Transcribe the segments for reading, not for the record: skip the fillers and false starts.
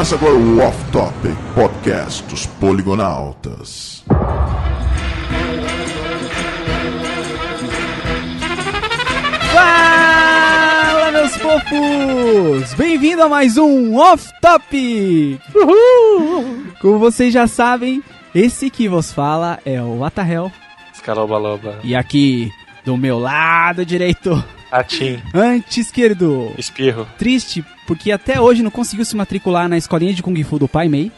Começa agora o Off Topic Podcast dos Poligonautas. Fala, meus fofos! Bem-vindo a mais um Off Topic! Uhul! Como vocês já sabem, esse que vos fala é o Atahel. Escaloba-loba. E aqui, do meu lado direito, Atim. Anti-esquerdo. Espirro. Triste, porque até hoje não conseguiu se matricular na escolinha de Kung Fu do Pai Mei.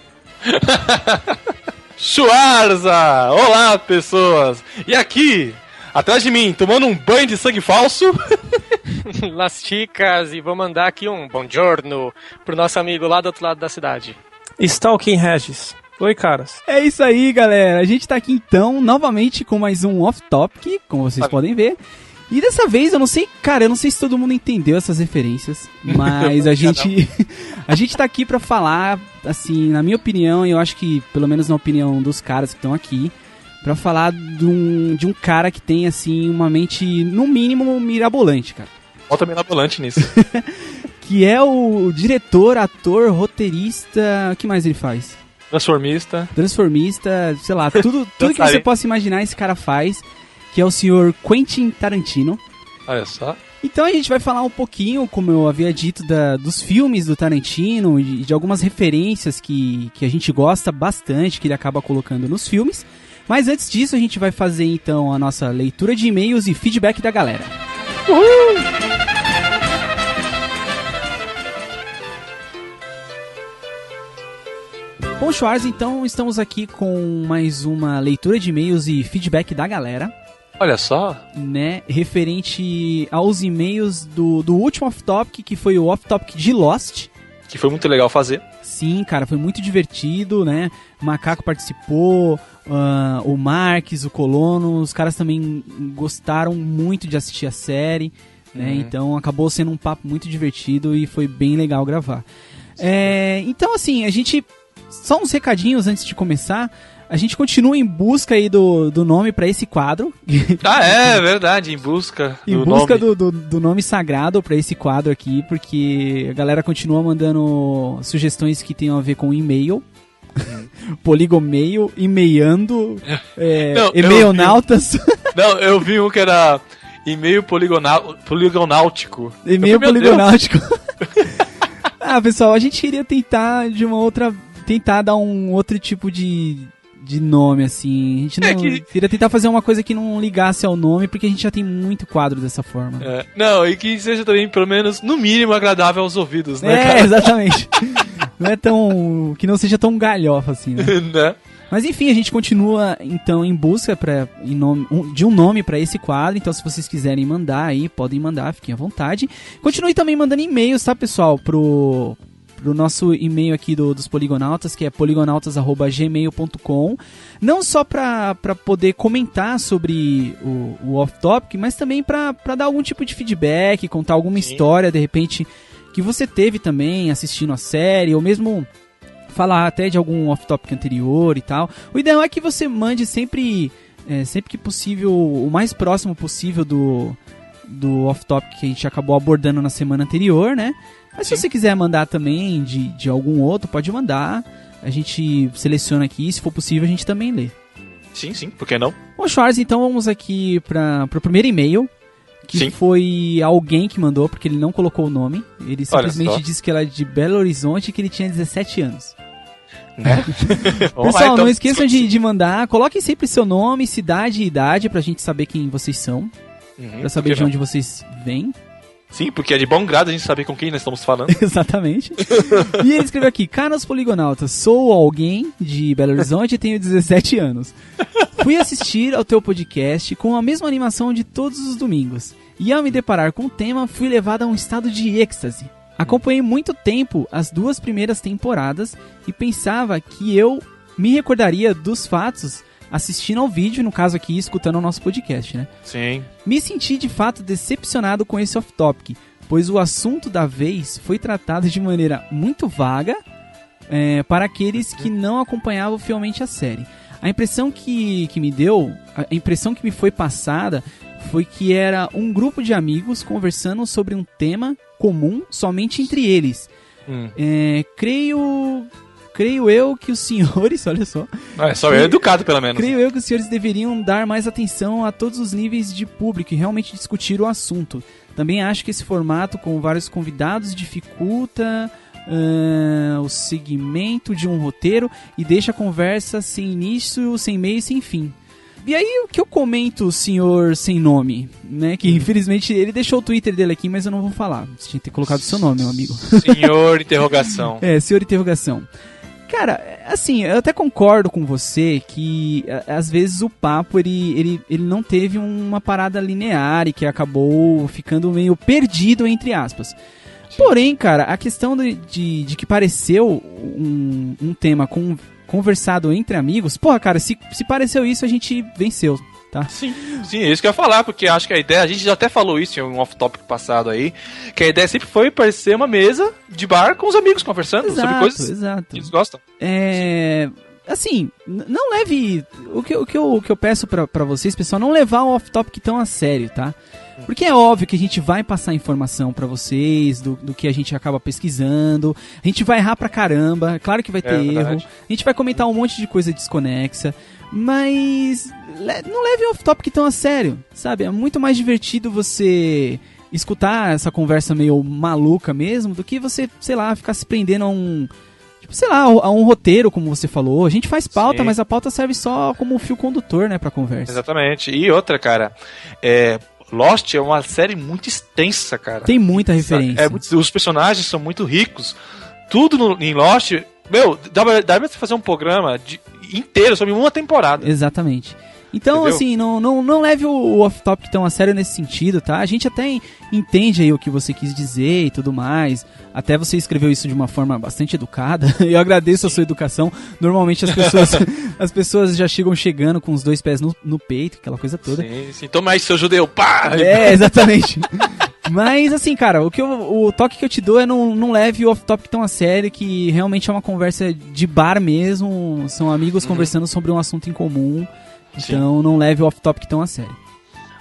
Schwarza! Olá, pessoas! E aqui, atrás de mim, tomando um banho de sangue falso. Las chicas, e vou mandar aqui um buongiorno pro nosso amigo lá do outro lado da cidade. Stalking Regis. Oi, caras. É isso aí, galera. A gente tá aqui então, novamente, com mais um Off Topic, como vocês podem ver. E dessa vez, eu não sei se todo mundo entendeu essas referências, mas a gente tá aqui pra falar, assim, na minha opinião, e eu acho que, pelo menos na opinião dos caras que estão aqui, pra falar de um cara que tem, assim, uma mente, no mínimo, mirabolante, cara. Olha mirabolante nisso. Que é o diretor, ator, roteirista, o que mais ele faz? Transformista, sei lá, tudo que você possa imaginar esse cara faz, que é o senhor Quentin Tarantino. Olha só. Então a gente vai falar um pouquinho, como eu havia dito, dos filmes do Tarantino e de algumas referências que a gente gosta bastante, que ele acaba colocando nos filmes. Mas antes disso, a gente vai fazer então a nossa leitura de e-mails e feedback da galera. Uhul! Bom, Schwarz, então estamos aqui com mais uma leitura de e-mails e feedback da galera. Olha só. Né, referente aos e-mails do último Off Topic, que foi o Off Topic de Lost. Que foi muito legal fazer. Sim, cara, foi muito divertido, né? O Macaco participou, o Marques, o Colono, os caras também gostaram muito de assistir a série, né? Então acabou sendo um papo muito divertido e foi bem legal gravar. Então, assim, a gente... Só uns recadinhos antes de começar. A gente continua em busca aí do nome pra esse quadro. Ah, é verdade, em busca do nome sagrado pra esse quadro aqui, porque a galera continua mandando sugestões que tenham a ver com e-mail. Poligomail, e-mailando, e-mailnautas. Não, eu vi um que era e-mail poligonáutico. E-mail poligonáutico. Ah, pessoal, a gente queria tentar tentar dar um outro tipo de nome, assim. A gente não queria tentar fazer uma coisa que não ligasse ao nome, porque a gente já tem muito quadro dessa forma. Não, e que seja também, pelo menos, no mínimo, agradável aos ouvidos, né, cara? Exatamente. Não é tão... Que não seja tão galhofa, assim, né? Né? Mas enfim, a gente continua, então, em busca de um nome pra esse quadro. Então, se vocês quiserem mandar aí, podem mandar, fiquem à vontade. Continue também mandando e-mails, tá, pessoal? Pro nosso e-mail aqui dos Poligonautas, que é poligonautas@gmail.com. Não só pra poder comentar sobre o Off Topic, mas também pra dar algum tipo de feedback, contar alguma história, de repente, que você teve também assistindo a série, ou mesmo falar até de algum Off Topic anterior e tal. O ideal é que você mande sempre que possível, o mais próximo possível do Off Topic que a gente acabou abordando na semana anterior, né? Mas se você quiser mandar também de algum outro, pode mandar. A gente seleciona aqui, se for possível a gente também lê. Sim, por que não? Bom, Schwarz, então vamos aqui para o primeiro e-mail, que foi alguém que mandou, porque ele não colocou o nome. Ele simplesmente disse que ela é de Belo Horizonte e que ele tinha 17 anos. Né? Pessoal, não esqueçam de mandar. Coloquem sempre seu nome, cidade e idade pra gente saber quem vocês são. Pra saber de onde vocês vêm. Sim, porque é de bom grado a gente saber com quem nós estamos falando. Exatamente. E ele escreveu aqui: Caros Poligonautas, sou alguém de Belo Horizonte e tenho 17 anos. Fui assistir ao teu podcast com a mesma animação de todos os domingos. E ao me deparar com o tema, fui levado a um estado de êxtase. Acompanhei muito tempo as 2 primeiras temporadas e pensava que eu me recordaria dos fatos assistindo ao vídeo, no caso aqui, escutando o nosso podcast, né? Sim. Me senti de fato decepcionado com esse off-topic, pois o assunto da vez foi tratado de maneira muito vaga para aqueles que não acompanhavam fielmente a série. A impressão que me foi passada foi que era um grupo de amigos conversando sobre um tema comum somente entre eles, Creio eu que os senhores, olha só. Só eu educado, pelo menos. Creio eu que os senhores deveriam dar mais atenção a todos os níveis de público e realmente discutir o assunto. Também acho que esse formato com vários convidados dificulta o segmento de um roteiro e deixa a conversa sem início, sem meio e sem fim. E aí o que eu comento, senhor sem nome, né? Que infelizmente ele deixou o Twitter dele aqui, mas eu não vou falar. Você tinha que ter colocado o seu nome, meu amigo. Senhor interrogação. Senhor interrogação. Cara, assim, eu até concordo com você que às vezes o papo ele não teve uma parada linear e que acabou ficando meio perdido, entre aspas. Porém, cara, a questão de que pareceu um tema conversado entre amigos, porra, cara, se pareceu isso, a gente venceu, tá? Sim, é isso que eu ia falar, porque acho que a ideia, a gente já até falou isso em um off-topic passado aí, que a ideia sempre foi parecer uma mesa de bar com os amigos conversando sobre coisas que eles gostam. Assim, não leve... O que eu peço pra vocês, pessoal, não levar o off-topic tão a sério, tá? Porque é óbvio que a gente vai passar informação pra vocês do que a gente acaba pesquisando. A gente vai errar pra caramba, claro que vai ter erro. Verdade. A gente vai comentar um monte de coisa desconexa. Mas não leve o off-topic tão a sério, sabe? É muito mais divertido você escutar essa conversa meio maluca mesmo do que você, sei lá, ficar se prendendo a um roteiro, como você falou. A gente faz pauta, sim, mas a pauta serve só como fio condutor, né, pra conversa. Exatamente. E outra, cara, Lost é uma série muito extensa, cara. Tem muita referência. Os personagens são muito ricos. Tudo em Lost... Meu, dá pra você fazer um programa inteiro sobre uma temporada. Exatamente. Então, entendeu? Assim, não leve o off-topic tão a sério nesse sentido, tá? A gente até entende aí o que você quis dizer e tudo mais. Até você escreveu isso de uma forma bastante educada. Eu agradeço a sua educação. Normalmente as pessoas já chegando com os 2 pés no peito, aquela coisa toda. Sim. Toma aí, seu judeu, pá! Exatamente. Mas, assim, cara, o toque que eu te dou é não leve o off-topic tão a sério, que realmente é uma conversa de bar mesmo. São amigos conversando sobre um assunto em comum. Então, sim, não leve o off-topic tão a sério.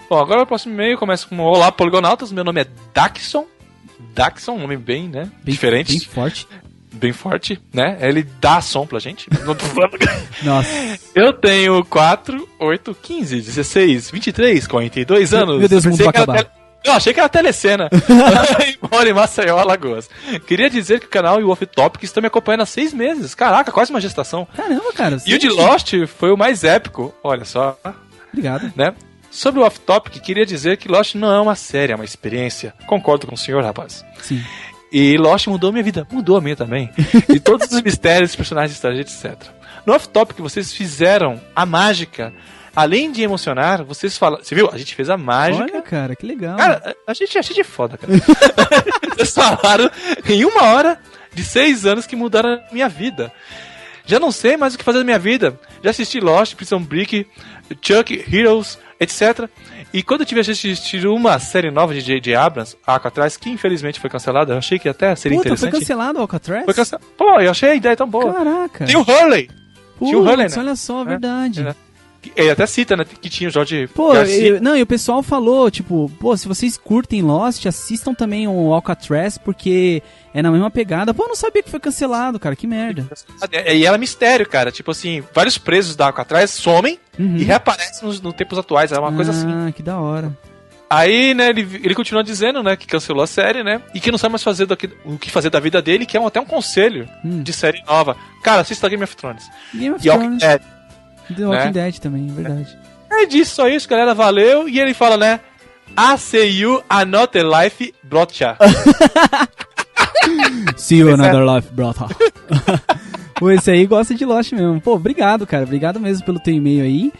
Bom, agora o próximo e-mail começa com: Olá, Poligonautas, meu nome é Daxon. Daxon, um nome bem, né? Diferente. Bem forte. Bem forte, né? Ele dá som pra gente. Não tô falando. Nossa. Eu tenho 4, 8, 15, 16, 23, 42 anos. Meu Deus, o mundo vai acabar. Eu achei que era telecena. Moro em Maceió, Alagoas. Queria dizer que o canal e o Off Topic estão me acompanhando há 6 meses. Caraca, quase uma gestação. Caramba, cara. E o de Lost foi o mais épico. Olha só. Obrigado. Né? Sobre o Off Topic, queria dizer que Lost não é uma série, é uma experiência. Concordo com o senhor, rapaz. Sim. E Lost mudou minha vida. Mudou a minha também. E todos os mistérios, personagens estrangeiros, etc. No Off Topic, vocês fizeram a mágica. Além de emocionar, vocês falaram... Você viu? A gente fez a mágica. Olha, cara, que legal. Cara, a gente achei de foda, cara. Vocês falaram em 1 hora de 6 anos que mudaram a minha vida. Já não sei mais o que fazer da minha vida. Já assisti Lost, Prison Break, Chuck, Heroes, etc. E quando eu tive a chance de assistir uma série nova de J.J. Abrams, Alcatraz, que infelizmente foi cancelada, eu achei que até seria interessante. Foi cancelado o Alcatraz? Foi cancelado. Pô, eu achei a ideia tão boa. Caraca. Tinha o Hurley. Tinha o Hurley, né? Olha só, verdade. Ele até cita, né, que tinha o George Garcia. E o pessoal falou, tipo, se vocês curtem Lost, assistam também o Alcatraz, porque é na mesma pegada. Pô, eu não sabia que foi cancelado, cara, que merda. E ela é mistério, cara, tipo assim, vários presos da Alcatraz somem e reaparecem nos tempos atuais, é uma coisa assim. Ah, que da hora. Aí, né, ele continua dizendo, né, que cancelou a série, né, e que não sabe mais o que fazer da vida dele, que é até um conselho de série nova. Cara, assista Game of Thrones. Game of Thrones. The Walking Dead também, é verdade. Ele disse só isso, galera, valeu. E ele fala, né? I see you another life, brother. See you another life, brother. Pô, esse aí gosta de Lost mesmo. Pô, obrigado, cara. Obrigado mesmo pelo teu e-mail aí.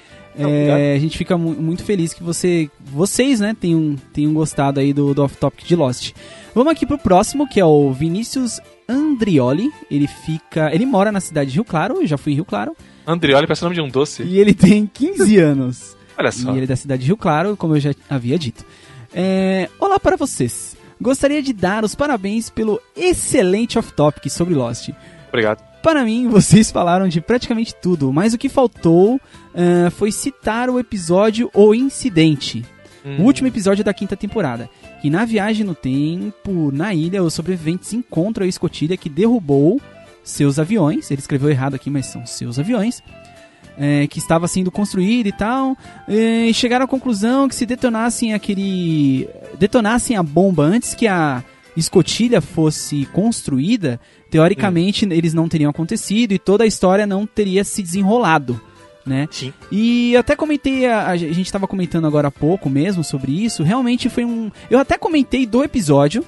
A gente fica muito feliz que vocês, né, tenham gostado aí do off-topic de Lost. Vamos aqui pro próximo, que é o Vinícius Andrioli. Ele mora na cidade de Rio Claro, eu já fui em Rio Claro. Andrioli parece o nome de um doce. E ele tem 15 anos. Olha só. E ele é da cidade de Rio Claro, como eu já havia dito. Olá para vocês. Gostaria de dar os parabéns pelo excelente off-topic sobre Lost. Obrigado. Para mim, vocês falaram de praticamente tudo, mas o que faltou foi citar o episódio O Incidente. O último episódio da 5ª temporada. Que na viagem no tempo, na ilha, os sobreviventes encontram a escotilha que derrubou seus aviões. Ele escreveu errado aqui, mas são seus aviões. Que estava sendo construído e tal. E chegaram à conclusão que se detonassem a bomba antes que a escotilha fosse construída, teoricamente eles não teriam acontecido e toda a história não teria se desenrolado. Né? Sim. E eu até comentei, a gente estava comentando agora há pouco mesmo sobre isso. Realmente foi eu até comentei do episódio,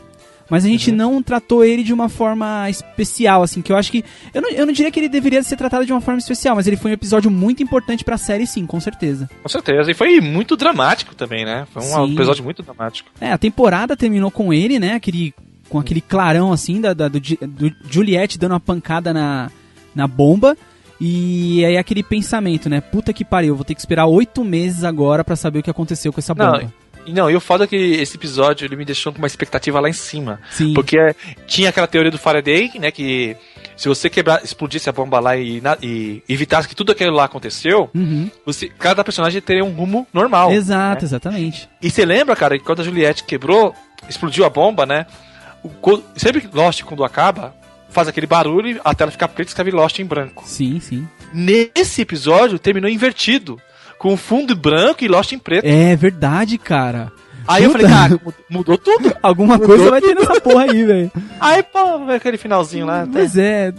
mas a gente não tratou ele de uma forma especial, assim, que eu acho que eu não diria que ele deveria ser tratado de uma forma especial, mas ele foi um episódio muito importante pra série, sim, com certeza. Com certeza, e foi muito dramático também, né? Foi um Sim. episódio muito dramático. A temporada terminou com ele, né, com aquele clarão, assim, do Juliette dando uma pancada na bomba. E aí aquele pensamento, né? Puta que pariu, vou ter que esperar 8 meses agora pra saber o que aconteceu com essa bomba. Não, e o foda é que esse episódio ele me deixou com uma expectativa lá em cima. Sim. Porque tinha aquela teoria do Faraday, né? Que se você explodisse a bomba lá e evitasse que tudo aquilo lá aconteceu, cada personagem teria um rumo normal. Exato, né? Exatamente. E você lembra, cara, que quando a Juliette explodiu a bomba, né? Sempre Lost, quando acaba, faz aquele barulho e a tela fica preta e escreve Lost em branco. Sim, sim. Nesse episódio, terminou invertido. Com fundo branco e Lost em preto. É verdade, cara. Aí eu falei, cara, mudou tudo. Alguma coisa vai ter nessa porra aí, velho. Aí, pô, aquele finalzinho lá. Pois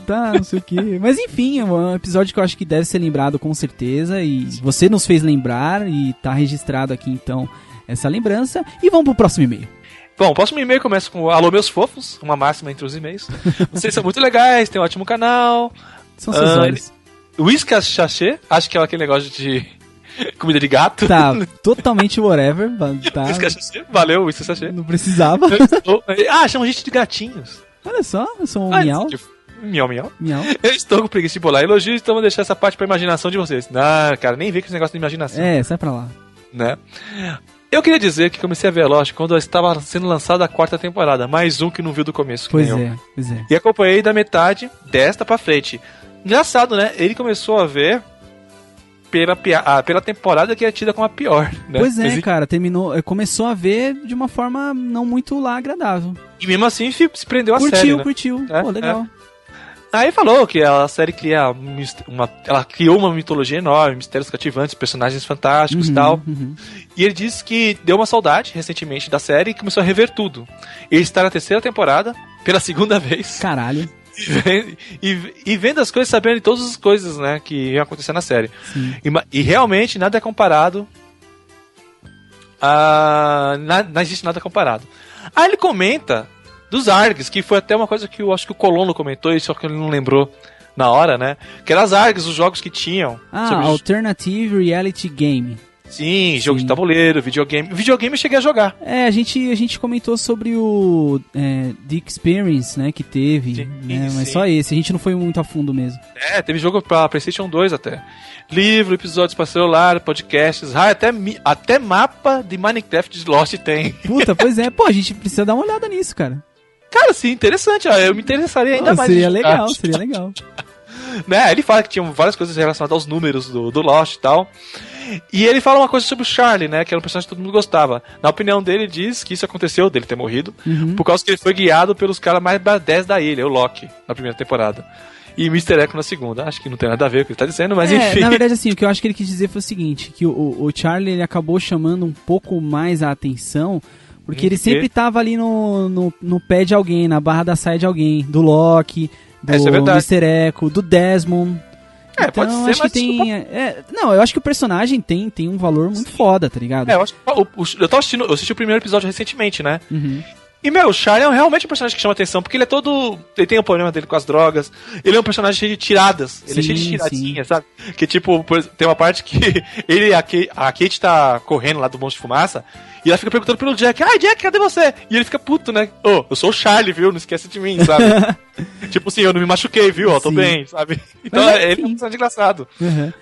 tá, não sei o que. Mas enfim, é um episódio que eu acho que deve ser lembrado com certeza. E você nos fez lembrar e tá registrado aqui, então, essa lembrança. E vamos pro próximo e-mail. Bom, o próximo e-mail começa com Alô, meus fofos, uma máxima entre os e-mails. Vocês são muito legais, tem um ótimo canal. São seus olhos. Whiskas Sachê, acho que é aquele negócio de comida de gato. Tá, totalmente whatever. Tá. Whiskas Sachê, valeu, Whiskas Sachê. Não precisava. Chama gente de gatinhos. Olha só, eu sou um miau. Miau, miau. Miau. Eu estou com preguiça de bolar elogios, então vou deixar essa parte pra imaginação de vocês. Não, cara, nem vê com esse negócio de imaginação. Sai pra lá. Né? Eu queria dizer que comecei a ver Lost quando estava sendo lançada a 4ª temporada, mais um que não viu do começo. Pois é. E acompanhei da metade desta pra frente. Engraçado, né? Ele começou a ver pela temporada que é tida como a pior, né? Pois é, cara, começou a ver de uma forma não muito lá agradável. E mesmo assim se prendeu a série, né? Curtiu. Pô, legal. Aí falou que a série ela criou uma mitologia enorme, mistérios cativantes, personagens fantásticos e tal. E ele disse que deu uma saudade recentemente da série e começou a rever tudo. Ele está na 3ª temporada, pela 2ª vez. Caralho. E vendo as coisas, sabendo de todas as coisas, né, que iam acontecer na série. E realmente nada é comparado. Não existe nada comparado. Aí ele comenta dos ARGs, que foi até uma coisa que eu acho que o Colono comentou, só que ele não lembrou na hora, né? Que eram as ARGs, os jogos que tinham. Alternative Reality Game. Sim, jogo de tabuleiro, videogame. Videogame eu cheguei a jogar. A gente comentou sobre o The Experience, né, que teve, sim, né, mas sim. só esse, a gente não foi muito a fundo mesmo. Teve jogo pra PlayStation 2 até. Livro, episódios pra celular, podcasts, até mapa de Minecraft de Lost tem. Puta, pois é, pô, a gente precisa dar uma olhada nisso, cara. Cara, sim, interessante, eu me interessaria ainda mais. Seria legal. Né, ele fala que tinha várias coisas relacionadas aos números do Lost e tal. E ele fala uma coisa sobre o Charlie, né? Que era um personagem que todo mundo gostava. Na opinião dele, diz que isso aconteceu, dele ter morrido, por causa que ele foi guiado pelos caras mais badass da ilha, o Loki, na primeira temporada. E Mr. Echo na segunda. Acho que não tem nada a ver com o que ele tá dizendo, mas enfim. Na verdade, assim, o que eu acho que ele quis dizer foi o seguinte, que o Charlie, ele acabou chamando um pouco mais a atenção, porque ele sempre tava ali no pé de alguém, na barra da saia de alguém, do Loki, do Mr. Echo, do Desmond. Então, pode ser, acho que tem. Eu acho que o personagem tem um valor muito foda, tá ligado? Eu acho que eu assisti o primeiro episódio recentemente, né? E, o Charlie é realmente um personagem que chama atenção, porque ele é todo... Ele tem o problema dele com as drogas, ele é um personagem cheio de tiradas, ele é cheio de tiradinhas, sabe? Que, tipo, tem uma parte que a Kate tá correndo lá do monte de fumaça, e ela fica perguntando pelo Jack, Jack, cadê você? E ele fica puto, né? Eu sou o Charlie, viu? Não esquece de mim, sabe? Tipo assim, eu não me machuquei, viu? Tô bem, sabe? Então, ele é um personagem engraçado.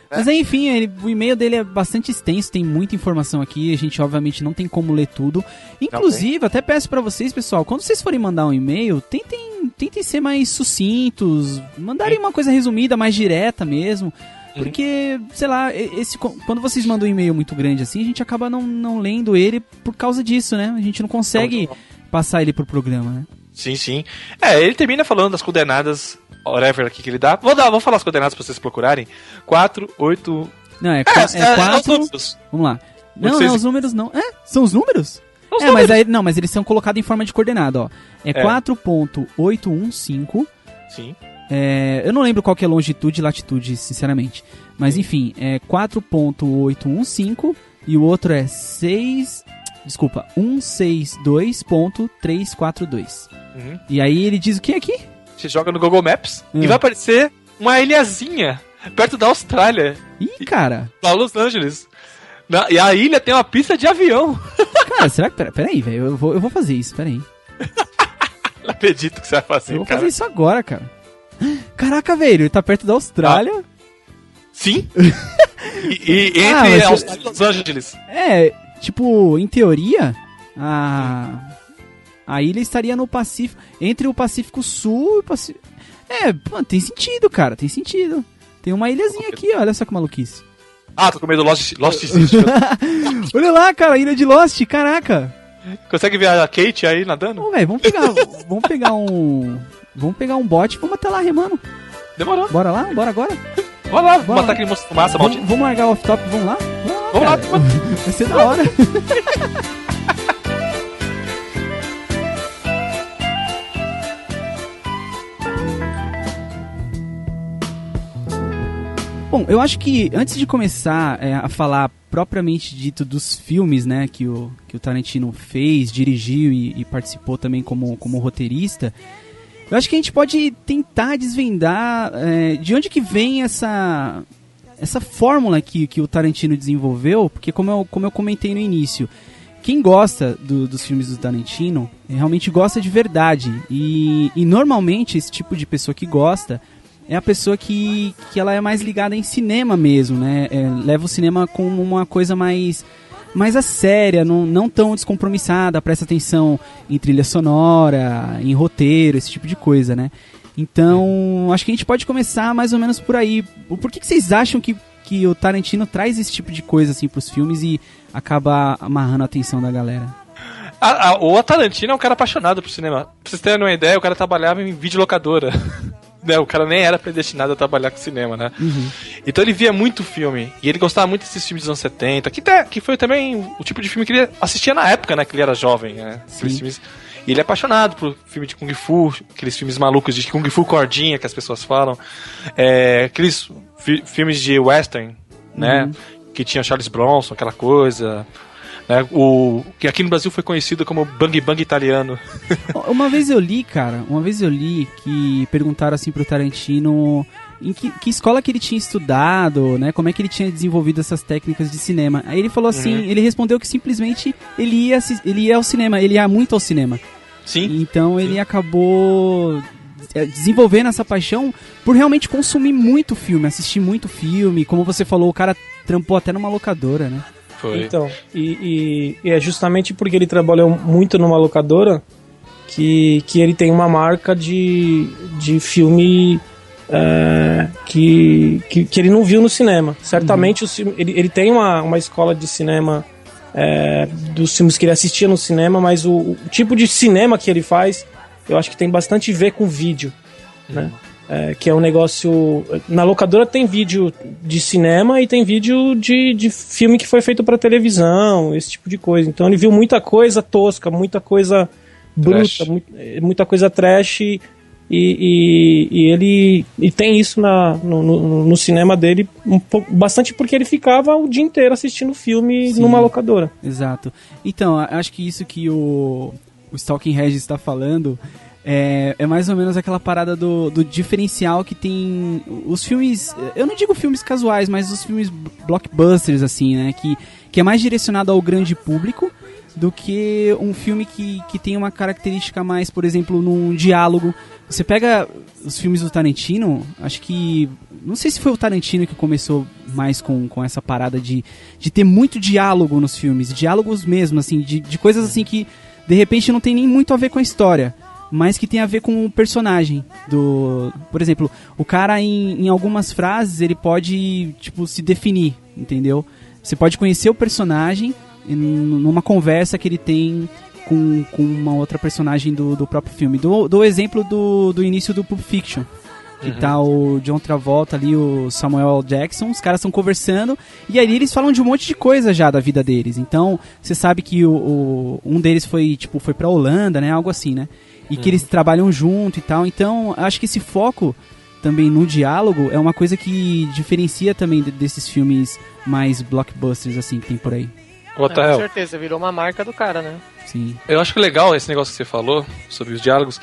Mas enfim, o e-mail dele é bastante extenso, tem muita informação aqui, a gente obviamente não tem como ler tudo. Inclusive, até peço pra vocês, pessoal, quando vocês forem mandar um e-mail, tentem ser mais sucintos, mandarem uma coisa resumida, mais direta mesmo. Porque, sei lá, quando vocês mandam um e-mail muito grande assim, a gente acaba não lendo ele por causa disso, né? A gente não consegue passar ele pro programa, né? Sim, sim. Ele termina falando das coordenadas, whatever aqui que ele dá. Vou falar as coordenadas pra vocês procurarem. 4, 8... Não, é 4... Vamos lá. Não, os números não. São os números? Mas eles são colocados em forma de coordenada, ó. 4.815. Sim. Eu não lembro qual que é longitude e latitude, sinceramente. Mas enfim, é 4.815 e o outro é 162.342. E aí ele diz o que aqui? Você joga no Google Maps e vai aparecer uma ilhazinha perto da Austrália. Ih, cara. Lá Los Angeles. E a ilha tem uma pista de avião. Cara, será que... Peraí, velho, eu vou fazer isso, peraí. Não acredito que você vai fazer, Eu vou fazer isso agora, cara. Caraca, velho, ele tá perto da Austrália. Sim. e entre Austrália e Los Angeles. Tipo, em teoria, a ilha estaria no Pacífico, entre o Pacífico Sul e o Pacífico... tem sentido, cara, tem sentido. Tem uma ilhazinha aqui, olha só que maluquice. Tô com medo do Lost City. Olha lá, cara, a ilha de Lost, caraca. Consegue ver a Kate aí nadando? Velho, vamos pegar um bote e vamos até lá remando. Demorou. Bora lá? Bora agora? Bora lá, matar aquele monstro de fumaça, maldito. Vamos largar o off-top, vamos lá? Vamos lá. Vai ser da hora. Bom, eu acho que antes de começar a falar propriamente dito dos filmes, né, que o Tarantino fez, dirigiu e participou também como roteirista, eu acho que a gente pode tentar desvendar de onde que vem essa fórmula que o Tarantino desenvolveu, porque como eu comentei no início, quem gosta dos filmes do Tarantino realmente gosta de verdade, e normalmente esse tipo de pessoa que gosta é a pessoa que ela é mais ligada em cinema mesmo, né? Leva o cinema como uma coisa mais a séria, não tão descompromissada, presta atenção em trilha sonora, em roteiro, esse tipo de coisa, né? Então, acho que a gente pode começar mais ou menos por aí. Por que vocês acham que o Tarantino traz esse tipo de coisa assim pros filmes e acaba amarrando a atenção da galera? O Tarantino é um cara apaixonado por cinema. Pra vocês terem uma ideia, o cara trabalhava em videolocadora. O cara nem era predestinado a trabalhar com cinema, né? Então ele via muito filme. E ele gostava muito desses filmes dos anos 70. Que foi também o tipo de filme que ele assistia na época, né? Que ele era jovem, né? Filmes. E ele é apaixonado por filme de Kung Fu. Aqueles filmes malucos de Kung Fu cordinha que as pessoas falam. Aqueles filmes de western, né? Que tinha Charles Bronson, aquela coisa... que aqui no Brasil foi conhecido como Bang Bang italiano. Uma vez eu li que perguntaram assim pro Tarantino em que escola que ele tinha estudado, né? Como é que ele tinha desenvolvido essas técnicas de cinema. Aí ele falou assim, ele respondeu que simplesmente ele ia ao cinema, ele ia muito ao cinema. Sim. Então ele acabou desenvolvendo essa paixão por realmente consumir muito filme, assistir muito filme. Como você falou, o cara trampou até numa locadora, né? Foi. Então, e é justamente porque ele trabalhou muito numa locadora que ele tem uma marca de filme que ele não viu no cinema. Certamente ele tem uma escola de cinema dos filmes que ele assistia no cinema, mas o tipo de cinema que ele faz, eu acho que tem bastante a ver com vídeo, né? Que é um negócio... Na locadora tem vídeo de cinema e tem vídeo de filme que foi feito pra televisão, esse tipo de coisa. Então ele viu muita coisa tosca, muita coisa bruta, muita coisa trash, e ele tem isso no cinema dele bastante porque ele ficava o dia inteiro assistindo filme numa locadora. Exato. Então, acho que isso que o Stalking Regis está falando... É mais ou menos aquela parada do diferencial que tem os filmes, eu não digo filmes casuais, mas os filmes blockbusters, assim, né? Que é mais direcionado ao grande público do que um filme que tem uma característica mais, por exemplo, num diálogo. Você pega os filmes do Tarantino, acho que... Não sei se foi o Tarantino que começou mais com essa parada de ter muito diálogo nos filmes, diálogos mesmo, assim, de coisas assim que de repente não tem nem muito a ver com a história. mas que tem a ver com o personagem do... Por exemplo, o cara em algumas frases ele pode, tipo, se definir, entendeu? Você pode conhecer o personagem numa conversa que ele tem com uma outra personagem do próprio filme. Dou exemplo do início do Pulp Fiction, que tá o John Travolta ali, o Samuel L. Jackson, os caras estão conversando, e aí eles falam de um monte de coisa já da vida deles. Então, você sabe que um deles foi pra Holanda, né, algo assim, né? E que eles trabalham junto e tal. Então, acho que esse foco também no diálogo é uma coisa que diferencia também desses filmes mais blockbusters, assim, que tem por aí. Com certeza, virou uma marca do cara, né? Sim. Eu acho que legal esse negócio que você falou sobre os diálogos,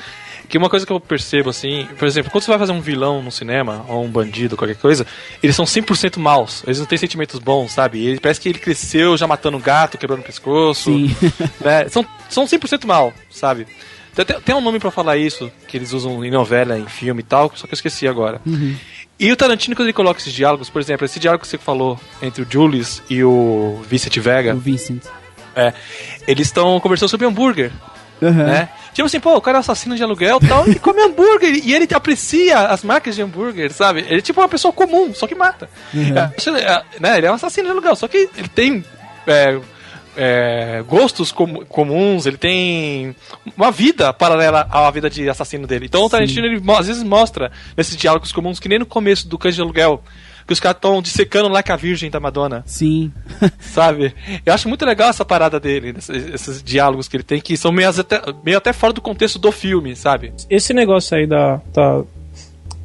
que uma coisa que eu percebo, assim, por exemplo, quando você vai fazer um vilão no cinema, ou um bandido, qualquer coisa, eles são 100% maus, eles não têm sentimentos bons, sabe? Parece que ele cresceu já matando gato, quebrando o pescoço. Sim. Né? São 100% mal, sabe? Tem um nome pra falar isso, que eles usam em novela, em filme e tal, só que eu esqueci agora. E o Tarantino, quando ele coloca esses diálogos, por exemplo, esse diálogo que você falou entre o Julius e o Vincent Vega. O Vincent. Eles estão conversando sobre hambúrguer. Né? Tipo assim, pô, o cara é assassino de aluguel e tal, ele come hambúrguer e ele aprecia as marcas de hambúrguer, sabe? Ele é tipo uma pessoa comum, só que mata. Né? Ele é um assassino de aluguel, só que ele tem gostos comuns, ele tem uma vida paralela à vida de assassino dele. Então o Tarantino, ele às vezes mostra nesses diálogos comuns, que nem no começo do Cães de Aluguel, que os caras estão dissecando lá com a Virgem da Madonna. Sim. Sabe? Eu acho muito legal essa parada dele, esses diálogos que ele tem, que são meio até fora do contexto do filme, sabe? Esse negócio aí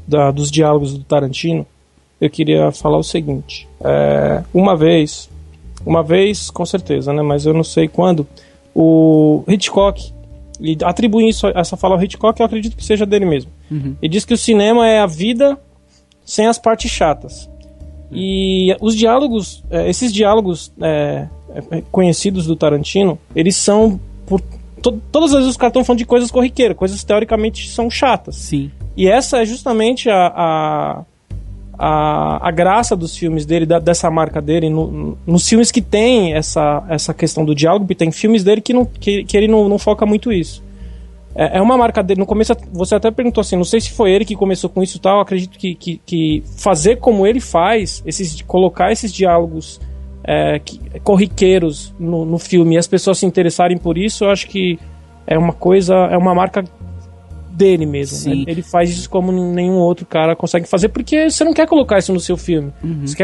dos diálogos do Tarantino, eu queria falar o seguinte. Uma vez, com certeza, né? Mas eu não sei quando, o Hitchcock, e atribui essa fala ao Hitchcock, eu acredito que seja dele mesmo. Ele diz que o cinema é a vida sem as partes chatas. E os diálogos, esses diálogos conhecidos do Tarantino, eles são, todas as vezes os caras estão falando de coisas corriqueiras, coisas que teoricamente são chatas. Sim. E essa é justamente a graça dos filmes dele, dessa marca dele, nos filmes que tem essa questão do diálogo, tem filmes dele que ele não foca muito isso. É uma marca dele. No começo você até perguntou assim, não sei se foi ele que começou com isso e tal, acredito que fazer como ele faz, colocar esses diálogos corriqueiros no filme e as pessoas se interessarem por isso, eu acho que é uma marca dele mesmo, né? Ele faz isso como nenhum outro cara consegue fazer, porque você não quer colocar isso no seu filme.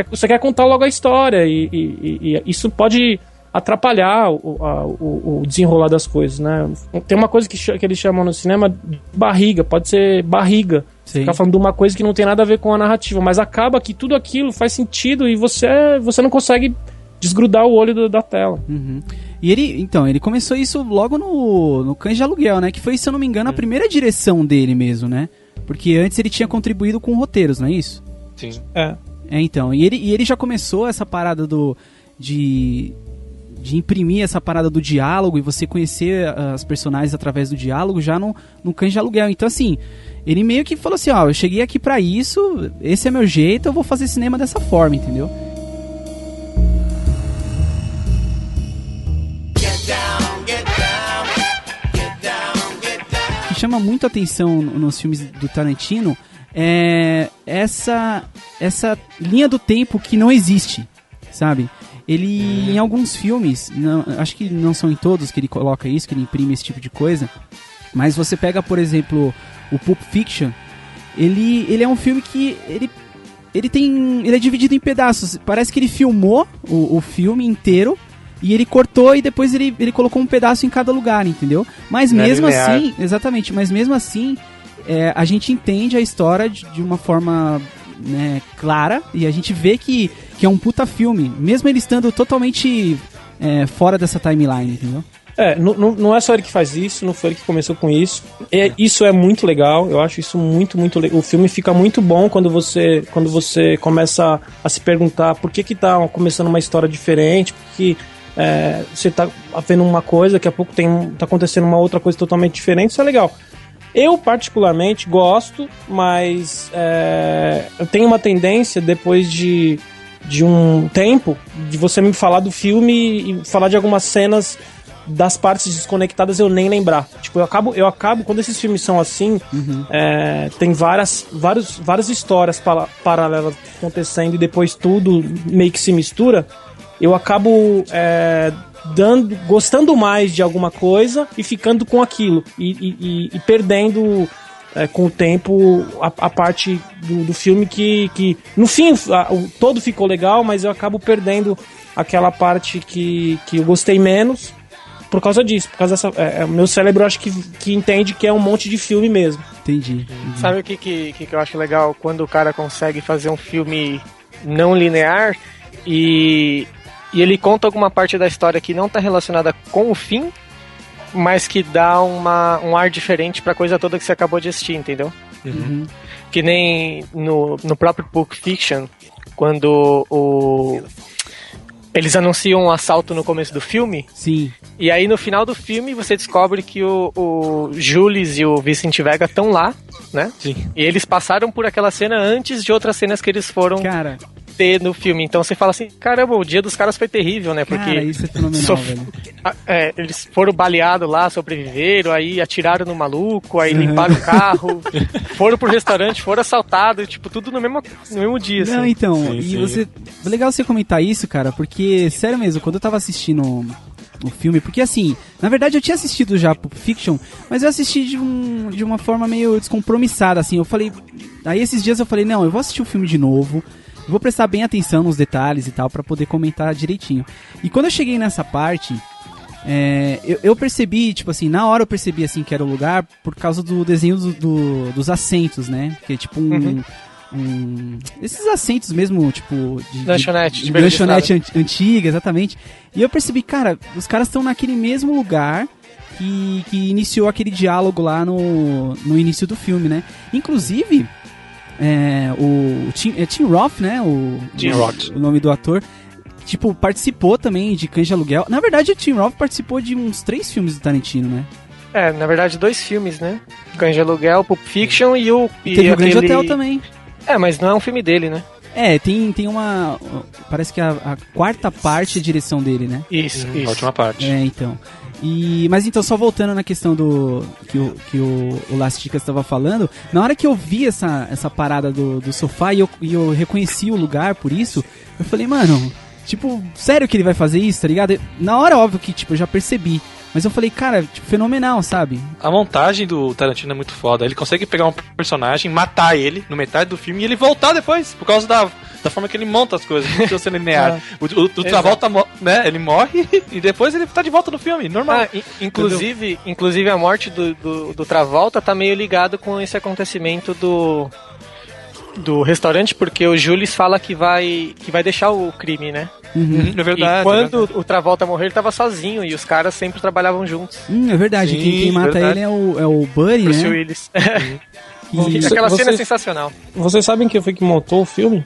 Você quer contar logo a história e isso pode atrapalhar o desenrolar das coisas, né? Tem uma coisa que eles chamam no cinema de barriga, pode ser barriga. Você ficar falando de uma coisa que não tem nada a ver com a narrativa, mas acaba que tudo aquilo faz sentido e você não consegue desgrudar o olho da tela. E ele começou isso logo no Cães de Aluguel, né? Que foi, se eu não me engano, a primeira direção dele mesmo, né? Porque antes ele tinha contribuído com roteiros, não é isso? Sim. Então, e ele já começou essa parada de imprimir essa parada do diálogo e você conhecer as personagens através do diálogo já no Cães de Aluguel. Então, assim, ele meio que falou assim, eu cheguei aqui pra isso, esse é meu jeito, eu vou fazer cinema dessa forma, entendeu? O que chama muito atenção nos filmes do Tarantino é essa linha do tempo que não existe, sabe? Ele, em alguns filmes, acho que não são em todos que ele coloca isso, que ele imprime esse tipo de coisa, mas você pega, por exemplo, o Pulp Fiction, ele é um filme que ele é dividido em pedaços. Parece que ele filmou o filme inteiro e ele cortou e depois ele colocou um pedaço em cada lugar, entendeu? Mas mesmo assim, exatamente, mas mesmo assim, a gente entende a história de uma forma, né, clara, e a gente vê que é um puta filme, mesmo ele estando totalmente fora dessa timeline, entendeu? Não é só ele que faz isso, não foi ele que começou com isso. Isso é muito legal, eu acho isso muito, muito legal. O filme fica muito bom quando você começa a se perguntar por que tá começando uma história diferente, porque você tá vendo uma coisa, daqui a pouco tá acontecendo uma outra coisa totalmente diferente, isso é legal. Eu particularmente gosto, mas eu tenho uma tendência, depois de um tempo, de você me falar do filme e falar de algumas cenas das partes desconectadas eu nem lembrar. Tipo, eu acabo quando esses filmes são assim, tem várias histórias paralelas acontecendo e depois tudo meio que se mistura, eu acabo gostando mais de alguma coisa e ficando com aquilo e perdendo com o tempo a parte do filme que no fim todo ficou legal, mas eu acabo perdendo aquela parte que eu gostei menos por causa disso, por causa dessa meu cérebro acho que entende que é um monte de filme mesmo. Entendi. Sabe o que eu acho legal? Quando o cara consegue fazer um filme não linear e ele conta alguma parte da história que não está relacionada com o fim, mas que dá um ar diferente pra coisa toda que você acabou de assistir, entendeu? Uhum. Que nem no próprio Pulp Fiction, quando eles anunciam um assalto no começo do filme. Sim. E aí no final do filme você descobre que o Jules e o Vincent Vega estão lá, né? Sim. E eles passaram por aquela cena antes de outras cenas que eles foram ter no filme. Então você fala assim, caramba, o dia dos caras foi terrível, né? Porque isso é fenomenal, velho. Eles foram baleados lá, sobreviveram, aí atiraram no maluco, aí limparam o carro, foram pro restaurante, foram assaltados, tipo, tudo no mesmo dia. Não, assim. então, legal você comentar isso, cara, porque, sério mesmo, quando eu tava assistindo o filme, porque assim, na verdade eu tinha assistido já Pulp Fiction, mas eu assisti de uma forma meio descompromissada, assim, eu falei, aí esses dias eu falei, não, eu vou assistir o filme de novo, vou prestar bem atenção nos detalhes e tal, pra poder comentar direitinho. E quando eu cheguei nessa parte, eu percebi, tipo assim, na hora eu percebi assim que era o lugar por causa do desenho dos assentos, né, que é tipo esses assentos mesmo, tipo de lanchonete antiga, exatamente. E eu percebi, cara, os caras estão naquele mesmo lugar que iniciou aquele diálogo lá no início do filme, né? Inclusive, o Tim Roth, né? Tim Roth. O nome do ator, tipo, participou também de Cães de Aluguel. Na verdade, o Tim Roth participou de uns 3 filmes do Tarantino, né? Na verdade, 2 filmes, né? Cães de Aluguel, Pulp Fiction e teve o Grande Hotel também. Mas não é um filme dele, né? Tem uma... Parece que a quarta parte é a direção dele, né? Isso. A última parte. Então. Mas então, só voltando na questão do que o Lasticas estava falando, na hora que eu vi essa parada do sofá e eu reconheci o lugar por isso, eu falei, mano, tipo, sério que ele vai fazer isso, tá ligado? Na hora, óbvio que, tipo, eu já percebi. Mas eu falei, cara, tipo, fenomenal, sabe? A montagem do Tarantino é muito foda. Ele consegue pegar um personagem, matar ele no metade do filme e ele voltar depois, por causa da forma que ele monta as coisas, não precisa ser linear. O Travolta, né, ele morre e depois ele tá de volta no filme, normal. Inclusive a morte do Travolta tá meio ligado com esse acontecimento do restaurante, porque o Jules fala que vai deixar o crime, né? É verdade. E quando o Travolta morreu, ele tava sozinho e os caras sempre trabalhavam juntos. É verdade. Sim, quem mata ele é o Buddy, Bruce né? Willis. Aquela cena é sensacional. Vocês sabem quem foi que montou o filme?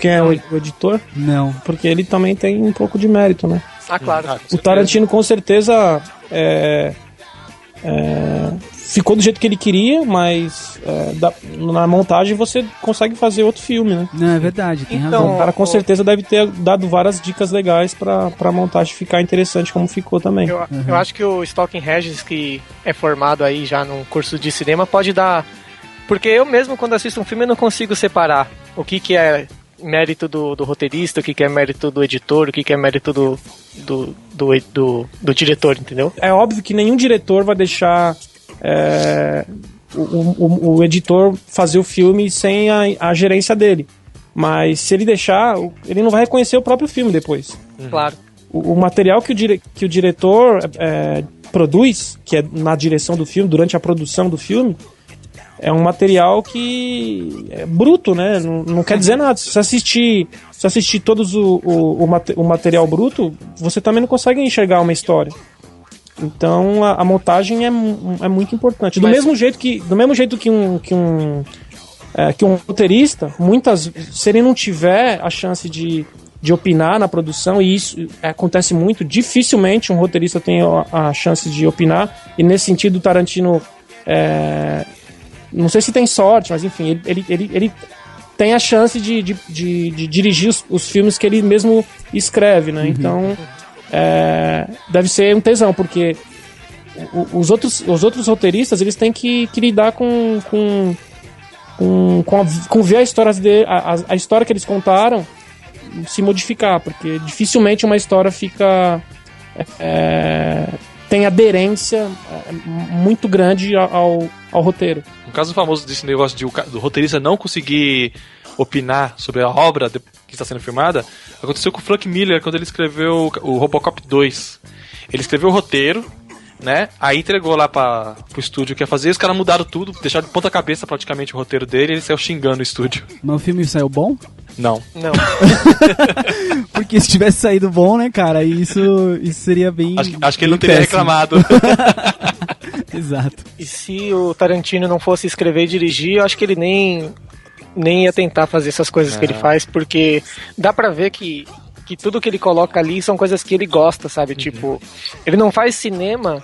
Quem é o editor? Não. Porque ele também tem um pouco de mérito, né? Claro. O Tarantino com certeza ficou do jeito que ele queria, mas na montagem você consegue fazer outro filme, né? Não, é verdade, tem Então, razão. O cara com certeza deve ter dado várias dicas legais pra montagem ficar interessante como ficou também. Eu acho que o Stalking Regis, que é formado aí já num curso de cinema, pode dar... Porque eu mesmo, quando assisto um filme, eu não consigo separar o que é mérito do roteirista, o que é mérito do editor, o que é mérito do diretor, entendeu? É óbvio que nenhum diretor vai deixar o editor fazer o filme sem a gerência dele. Mas se ele deixar, ele não vai reconhecer o próprio filme depois. Claro. O material que o diretor produz, que é na direção do filme, durante a produção do filme, é um material que é bruto, né? Não quer dizer nada. Se você assistir todos o material bruto, você também não consegue enxergar uma história. Então a montagem é muito importante. Do mesmo jeito que um roteirista, se ele não tiver a chance de opinar na produção, e isso acontece muito, dificilmente um roteirista tem a chance de opinar, e nesse sentido o Tarantino não sei se tem sorte, mas enfim, ele tem a chance de dirigir os filmes que ele mesmo escreve, né? Então deve ser um tesão, porque os outros roteiristas, eles têm que lidar com ver a história que eles contaram se modificar, porque dificilmente uma história tem aderência muito grande ao roteiro. Um caso famoso desse negócio do roteirista não conseguir opinar sobre a obra que está sendo filmada aconteceu com o Frank Miller quando ele escreveu o Robocop 2. Ele escreveu o roteiro, né? Aí entregou lá pro estúdio que ia fazer, os caras mudaram tudo, deixaram de ponta cabeça praticamente o roteiro dele, e ele saiu xingando o estúdio. Mas o filme saiu bom? Não. Porque se tivesse saído bom, né, cara, isso seria bem... Acho que ele não teria reclamado. Exato. E se o Tarantino não fosse escrever e dirigir, eu acho que ele nem ia tentar fazer essas coisas que ele faz, porque dá pra ver que tudo que ele coloca ali são coisas que ele gosta, sabe? Tipo, ele não faz cinema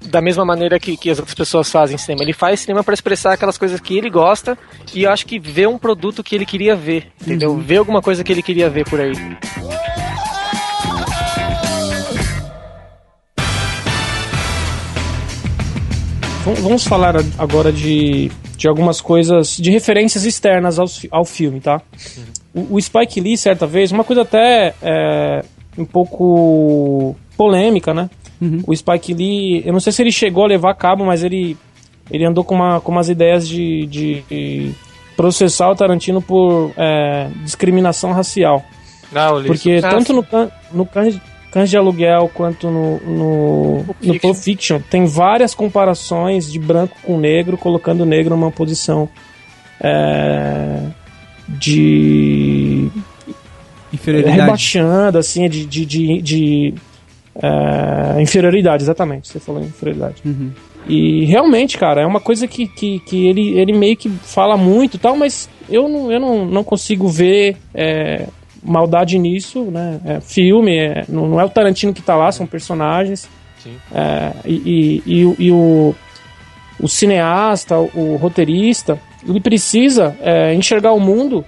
da mesma maneira que as outras pessoas fazem cinema. Ele faz cinema pra expressar aquelas coisas que ele gosta, e eu acho que vê um produto que ele queria ver, entendeu? Vê alguma coisa que ele queria ver por aí. Vamos falar agora de algumas coisas, de referências externas ao filme, tá? O Spike Lee, certa vez, uma coisa até um pouco polêmica, né? O Spike Lee, eu não sei se ele chegou a levar a cabo, mas ele andou com umas ideias de processar o Tarantino por discriminação racial. Porque tanto no Cães de Aluguel quanto no Pulp Fiction tem várias comparações de branco com negro, colocando o negro numa posição de inferioridade, rebaixando, assim, de inferioridade, exatamente, você falou inferioridade. E realmente, cara, é uma coisa que ele meio que fala muito e tal, mas eu não consigo ver maldade nisso, né? Filme, não é o Tarantino que tá lá, são personagens. Sim. O cineasta, o roteirista, ele precisa enxergar o mundo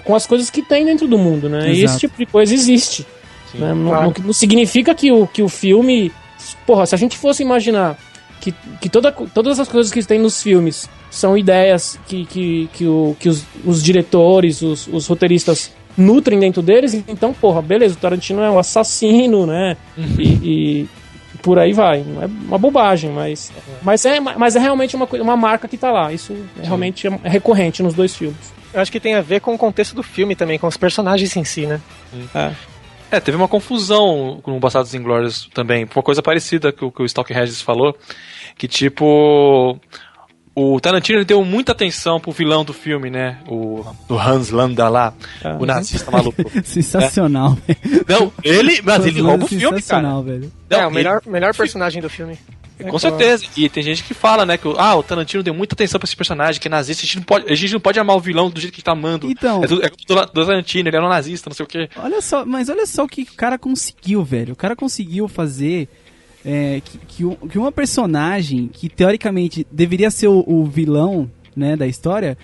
com as coisas que tem dentro do mundo, né? Exato. E esse tipo de coisa existe. Né? Claro. Não significa que o filme... Porra, se a gente fosse imaginar que todas as coisas que tem nos filmes são ideias que os diretores, os roteiristas nutrem dentro deles, então, porra, beleza, o Tarantino é um assassino, né? E por aí vai. Não é uma bobagem, mas é realmente uma marca que tá lá. Isso realmente é recorrente nos dois filmes. Eu acho que tem a ver com o contexto do filme também, com os personagens em si, né? Teve uma confusão com o Bastardos Inglórios também, uma coisa parecida com o que o Stalker Regis falou, que tipo... O Tarantino deu muita atenção pro vilão do filme, né? O Hans Landa lá, o nazista maluco. Sensacional, velho. Não, mas ele rouba o filme, cara. Velho. Não, o melhor personagem do filme. Com certeza. E tem gente que fala, né, que o Tarantino deu muita atenção pra esse personagem, que é nazista. A gente não pode amar o vilão do jeito que tá amando. Então, do Tarantino, ele era um nazista, não sei o quê. Olha só o que o cara conseguiu, velho. O cara conseguiu fazer que uma personagem que teoricamente deveria ser o vilão, né, da história,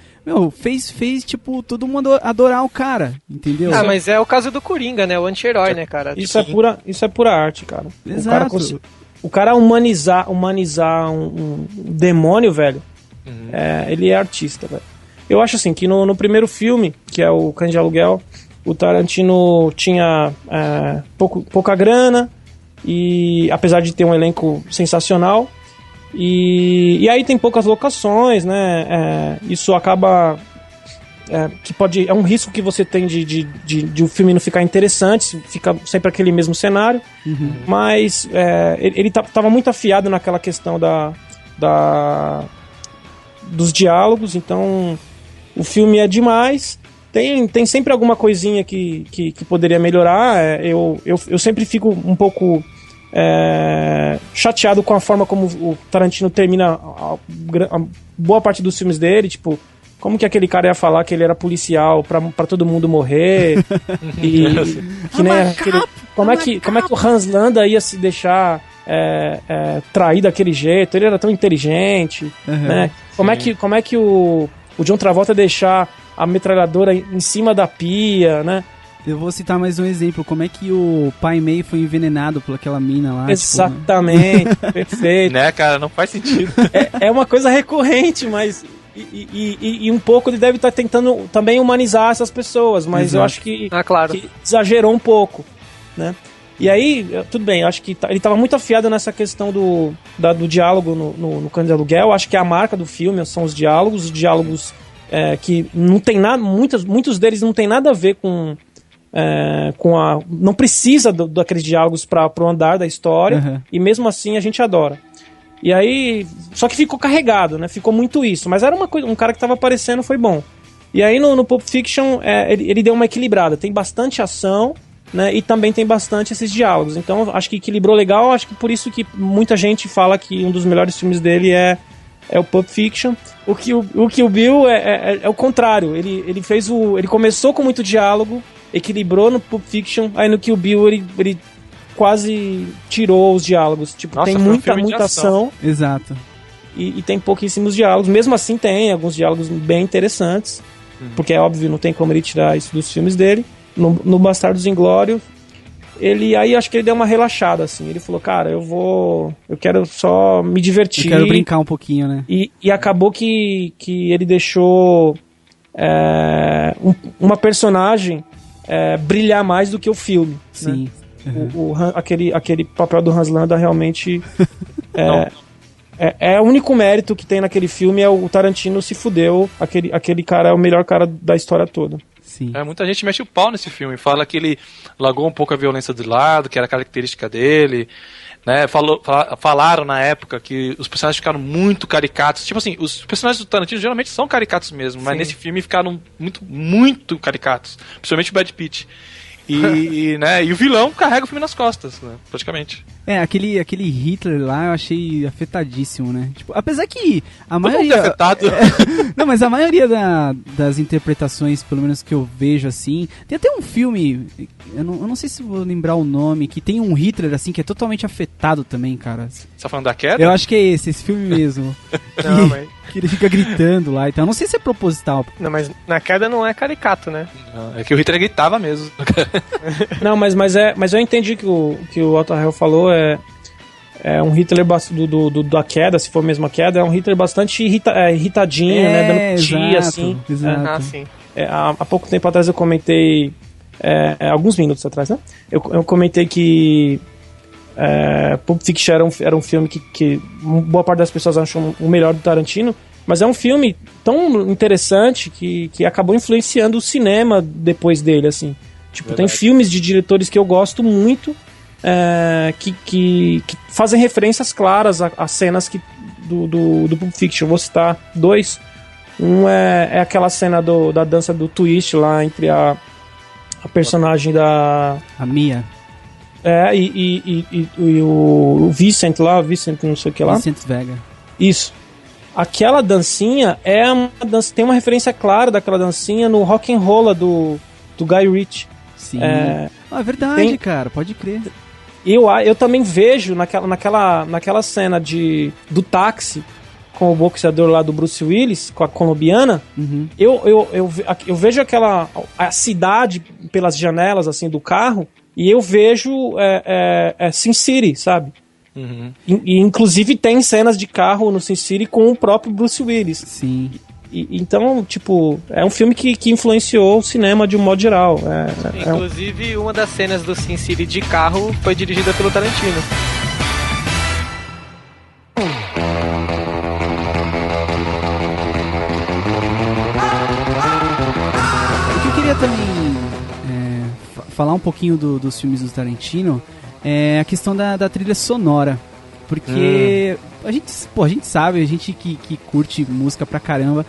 fez tipo todo mundo adorar o cara, entendeu? Mas é o caso do Coringa, né, o anti-herói, né, cara? Isso é pura arte, cara. Exato. O cara humanizar um demônio, velho, ele é artista, velho. Eu acho assim, que no primeiro filme, que é o Cães de Aluguel, o Tarantino tinha pouca grana, e apesar de ter um elenco sensacional, e aí tem poucas locações, né? Isso acaba é um risco que você tem de o filme não ficar interessante, fica sempre aquele mesmo cenário, mas ele tava muito afiado naquela questão dos diálogos, então o filme é demais. Tem sempre alguma coisinha que poderia melhorar. Eu sempre fico um pouco chateado com a forma como o Tarantino termina a boa parte dos filmes dele, tipo, como que aquele cara ia falar que ele era policial pra todo mundo morrer? Como é que o Hans Landa ia se deixar trair daquele jeito? Ele era tão inteligente, né? Como é que o John Travolta ia deixar a metralhadora em cima da pia, né? Eu vou citar mais um exemplo. Como é que o pai Mei foi envenenado por aquela mina lá? Exatamente, tipo, perfeito. Né, cara? Não faz sentido. É uma coisa recorrente, mas... E um pouco ele deve estar tentando também humanizar essas pessoas, mas eu acho que, que exagerou um pouco, né? E aí, tudo bem, eu acho que ele estava muito afiado nessa questão do diálogo no Cães de Aluguel. Eu acho que a marca do filme são os diálogos que não tem nada, muitos deles não tem nada a ver com não precisa daqueles diálogos para o andar da história, e mesmo assim a gente adora. E aí, só que ficou carregado, né? Ficou muito isso, mas era um cara que estava aparecendo, foi bom. E aí no Pulp Fiction ele deu uma equilibrada, tem bastante ação, né? E também tem bastante esses diálogos. Então acho que equilibrou legal, acho que por isso que muita gente fala que um dos melhores filmes dele é o Pulp Fiction. O Kill Bill é o contrário, ele começou com muito diálogo, equilibrou no Pulp Fiction, aí no Kill Bill ele quase tirou os diálogos. Tipo, nossa, tem muita ação. Exato. E tem pouquíssimos diálogos. Mesmo assim tem alguns diálogos bem interessantes, porque é óbvio, não tem como ele tirar isso dos filmes dele. No Bastardos Inglórios, aí acho que ele deu uma relaxada, assim. Ele falou, cara, eu quero só me divertir. Eu quero brincar um pouquinho, né? E acabou que ele deixou uma personagem brilhar mais do que o filme. Sim. Né? Aquele papel do Hans Landa realmente é o único mérito que tem naquele filme. O Tarantino se fudeu. Aquele cara é o melhor cara da história toda. Sim. Muita gente mexe o pau nesse filme, fala que ele largou um pouco a violência de lado, que era característica dele, né? Falaram na época que os personagens ficaram muito caricatos. Tipo assim, os personagens do Tarantino geralmente são caricatos mesmo, mas nesse filme ficaram muito, muito caricatos, principalmente o Brad Pitt. Né, e o vilão carrega o filme nas costas, né, praticamente. Aquele Hitler lá eu achei afetadíssimo, né? Tipo, apesar que a maioria... afetado. Não, mas a maioria das interpretações, pelo menos que eu vejo assim... Tem até um filme, eu não sei se vou lembrar o nome, que tem um Hitler assim que é totalmente afetado também, cara. Você tá falando da Queda? Eu acho que é esse filme mesmo. Que ele fica gritando lá, então eu não sei se é proposital. Não, mas na Queda não é caricato, né? Não, é que o Hitler gritava mesmo. Não, mas eu entendi que o Otto Hell falou, é um Hitler da Queda, se for mesmo a Queda, é um Hitler bastante irritadinho, né, dando tia, assim. Exato. Sim. Há pouco tempo atrás eu comentei, alguns minutos atrás, né, eu comentei que Pulp Fiction era um filme que boa parte das pessoas acham o melhor do Tarantino, mas é um filme tão interessante que acabou influenciando o cinema depois dele, assim. Tipo, tem filmes de diretores que eu gosto muito, que fazem referências claras a cenas do Pulp Fiction. Vou citar dois. Um é aquela cena da dança do twist lá entre a personagem da... A Mia. E o Vincent lá, Vincent não sei o que lá. Vincent Vega. Isso. Aquela dancinha tem uma referência clara daquela dancinha no Rock and Roll do Guy Ritchie. Sim. É verdade, cara, pode crer. Eu também vejo naquela cena do táxi com o boxeador lá do Bruce Willis, com a colombiana, eu vejo a cidade pelas janelas assim do carro, e eu vejo Sin City, sabe? Uhum. E inclusive tem cenas de carro no Sin City com o próprio Bruce Willis. Sim. Então, tipo, é um filme que influenciou o cinema de um modo geral. Inclusive, uma das cenas do Sin City de carro foi dirigida pelo Tarantino. O que eu queria também falar um pouquinho dos filmes do Tarantino é a questão da trilha sonora. Porque a gente sabe, a gente que curte música pra caramba,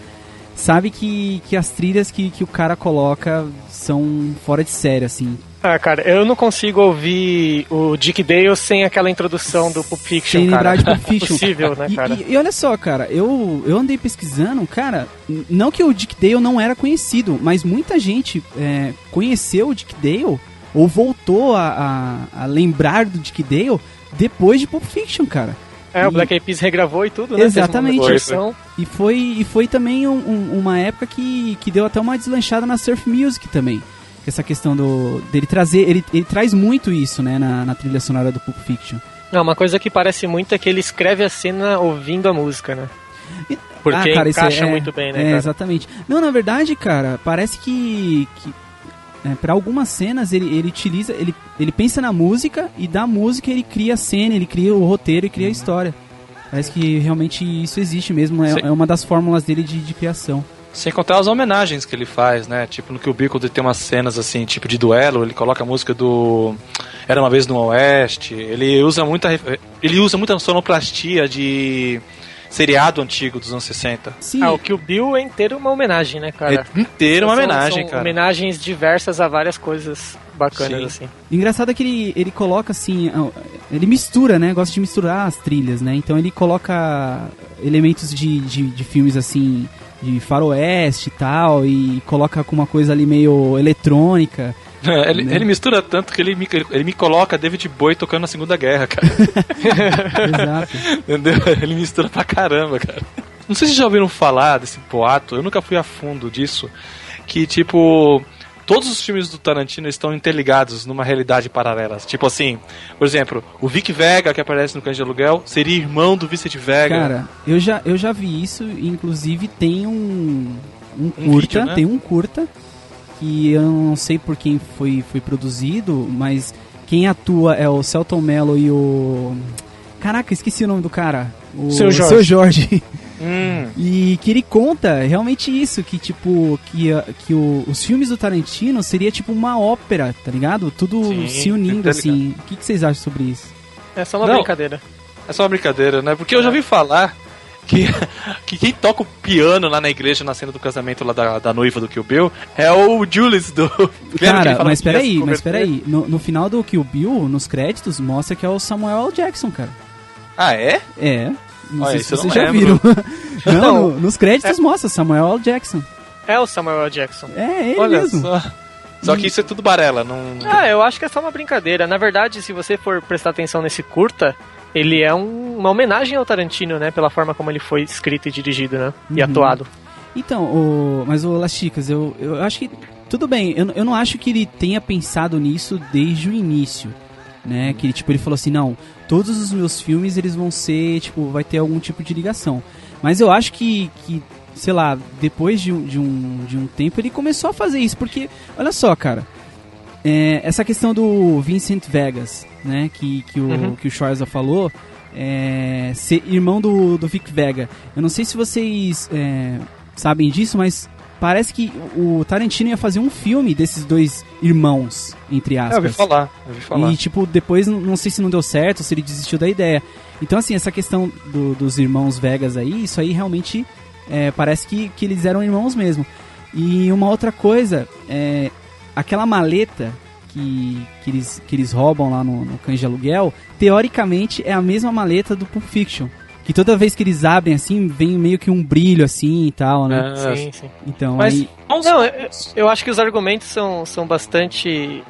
sabe que as trilhas que o cara coloca são fora de série, assim. Cara, eu não consigo ouvir o Dick Dale sem aquela introdução do Pulp Fiction, sem cara. lembrar de Pulp Fiction. É possível, né, cara? E olha só, cara, eu andei pesquisando, cara, não que o Dick Dale não era conhecido, mas muita gente conheceu o Dick Dale ou voltou a lembrar do Dick Dale depois de Pulp Fiction, cara. O Black Eyed Peas regravou e tudo, né? Exatamente. E foi também uma época que deu até uma deslanchada na surf music também. essa questão dele trazer, ele traz muito isso, né, na trilha sonora do Pulp Fiction. Não, uma coisa que parece muito é que ele escreve a cena ouvindo a música, né? Porque cara, encaixa muito bem, né, cara? Exatamente. Não, na verdade, cara, parece que para algumas cenas ele utiliza, ele pensa na música e da música ele cria a cena, ele cria o roteiro e cria a história. Parece que realmente isso existe mesmo, é uma das fórmulas dele de criação. Sem contar as homenagens que ele faz, né? Tipo, no Kill Bill, quando ele tem umas cenas assim, tipo de duelo, ele coloca a música do Era Uma Vez no Oeste. Ele usa muita sonoplastia de seriado antigo dos anos 60. Sim. O Kill Bill é inteiro uma homenagem, né, cara? É inteiro uma homenagem, são cara. Homenagens diversas a várias coisas bacanas, assim. Engraçado é que ele coloca assim, ele mistura, né? Gosta de misturar as trilhas, né? Então ele coloca elementos de filmes assim, de faroeste e tal, e coloca com uma coisa ali meio eletrônica. Ele mistura tanto que ele me coloca David Bowie tocando na Segunda Guerra, cara. Exato. Entendeu? Ele mistura pra caramba, cara. Não sei se já ouviram falar desse boato, eu nunca fui a fundo disso, que tipo, todos os filmes do Tarantino estão interligados numa realidade paralela. Tipo assim, por exemplo, o Vic Vega que aparece no Cães de Aluguel seria irmão do Vicente Vega. Cara, eu já vi isso, inclusive tem um curta, vídeo, né? tem um curta que eu não sei por quem foi produzido, mas quem atua é o Selton Mello e o... Caraca, esqueci o nome do cara. O Seu Jorge. Seu Jorge. E que ele conta realmente isso, que tipo, os filmes do Tarantino seria tipo uma ópera, tá ligado? Tudo Sim, se unindo, assim. O que vocês acham sobre isso? É só uma brincadeira. É só uma brincadeira, né? Porque eu já ouvi falar que quem toca o piano lá na igreja na cena do casamento lá da noiva do Kill Bill é o Julius do... Cara, mas peraí. No final do Kill Bill, nos créditos, mostra que é o Samuel L. Jackson, cara. Ah, é? É. Não sei se isso eu vocês não já lembro. viram. Não, nos créditos mostra Samuel L. Jackson. É o Samuel L. Jackson. É ele Olha mesmo. Só que isso é tudo barela, não... Eu acho que é só uma brincadeira. Na verdade, se você for prestar atenção nesse curta, ele é uma homenagem ao Tarantino, né? Pela forma como ele foi escrito e dirigido, né? E atuado. Então, mas o Las Chicas, eu acho que... Tudo bem, eu não acho que ele tenha pensado nisso desde o início, né? Que ele falou assim, não, todos os meus filmes eles vão ser, tipo, vai ter algum tipo de ligação. Mas eu acho que sei lá, depois de um tempo ele começou a fazer isso, porque, olha só, cara, essa questão do Vincent Vegas, né, que o Schwarza falou, ser irmão do Vic Vega. Eu não sei se vocês sabem disso, mas parece que o Tarantino ia fazer um filme desses dois irmãos, entre aspas. Eu ouvi falar. E, tipo, depois, não sei se não deu certo, se ele desistiu da ideia. Então, assim, essa questão dos irmãos Vegas aí, isso aí realmente parece que eles eram irmãos mesmo. E uma outra coisa, aquela maleta que eles roubam lá no Cães de Aluguel, teoricamente é a mesma maleta do Pulp Fiction. Que toda vez que eles abrem, assim, vem meio que um brilho, assim, e tal, né? Sim. Então, mas, aí... Não, eu acho que os argumentos são bastante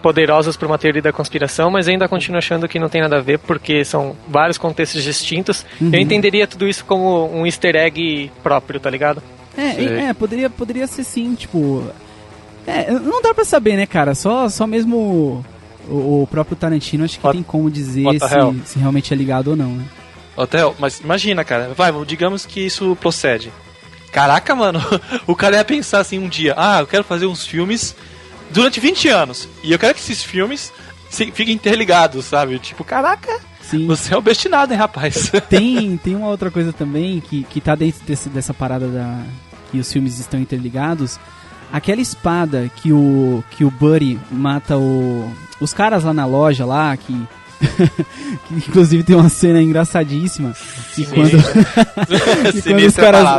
poderosos para uma teoria da conspiração, mas ainda continuo achando que não tem nada a ver, porque são vários contextos distintos. Eu entenderia tudo isso como um easter egg próprio, tá ligado? Poderia ser sim, tipo... não dá pra saber, né, cara? Só mesmo o próprio Tarantino acho que tem como dizer se realmente é ligado ou não, né? Hotel, mas imagina, cara, digamos que isso procede. Caraca, mano, o cara ia pensar assim um dia, eu quero fazer uns filmes durante 20 anos, e eu quero que esses filmes fiquem interligados, sabe? Tipo, caraca, sim. Você é obstinado, hein, rapaz? Tem uma outra coisa também que tá dentro dessa parada que os filmes estão interligados. Aquela espada que o Buddy mata os caras lá na loja lá, que inclusive tem uma cena engraçadíssima que quando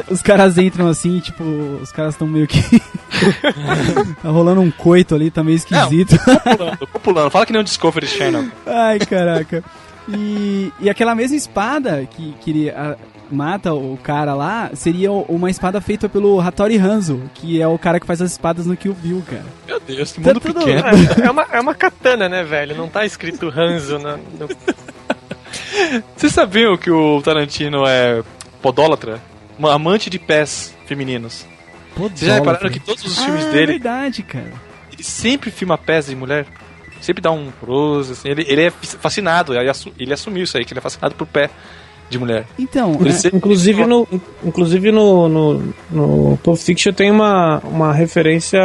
os caras entram assim, tipo, os caras estão meio que tá rolando um coito ali, tá meio esquisito. Tô pulando, fala que nem um Discovery Channel. Ai, caraca. E aquela mesma espada que ele mata o cara lá, seria uma espada feita pelo Hattori Hanzo, que é o cara que faz as espadas no Kill Bill, cara. Meu Deus, que mundo pequeno. É uma katana, né, velho? Não tá escrito Hanzo no... Vocês sabiam que o Tarantino é podólatra? Uma amante de pés femininos. Vocês já repararam que todos os filmes dele... É verdade, cara. sempre filma pés de mulher. Sempre dá um close, assim. Ele é fascinado, ele assumiu isso aí, que ele é fascinado por pé de mulher. Então, inclusive no Pulp Fiction tem uma referência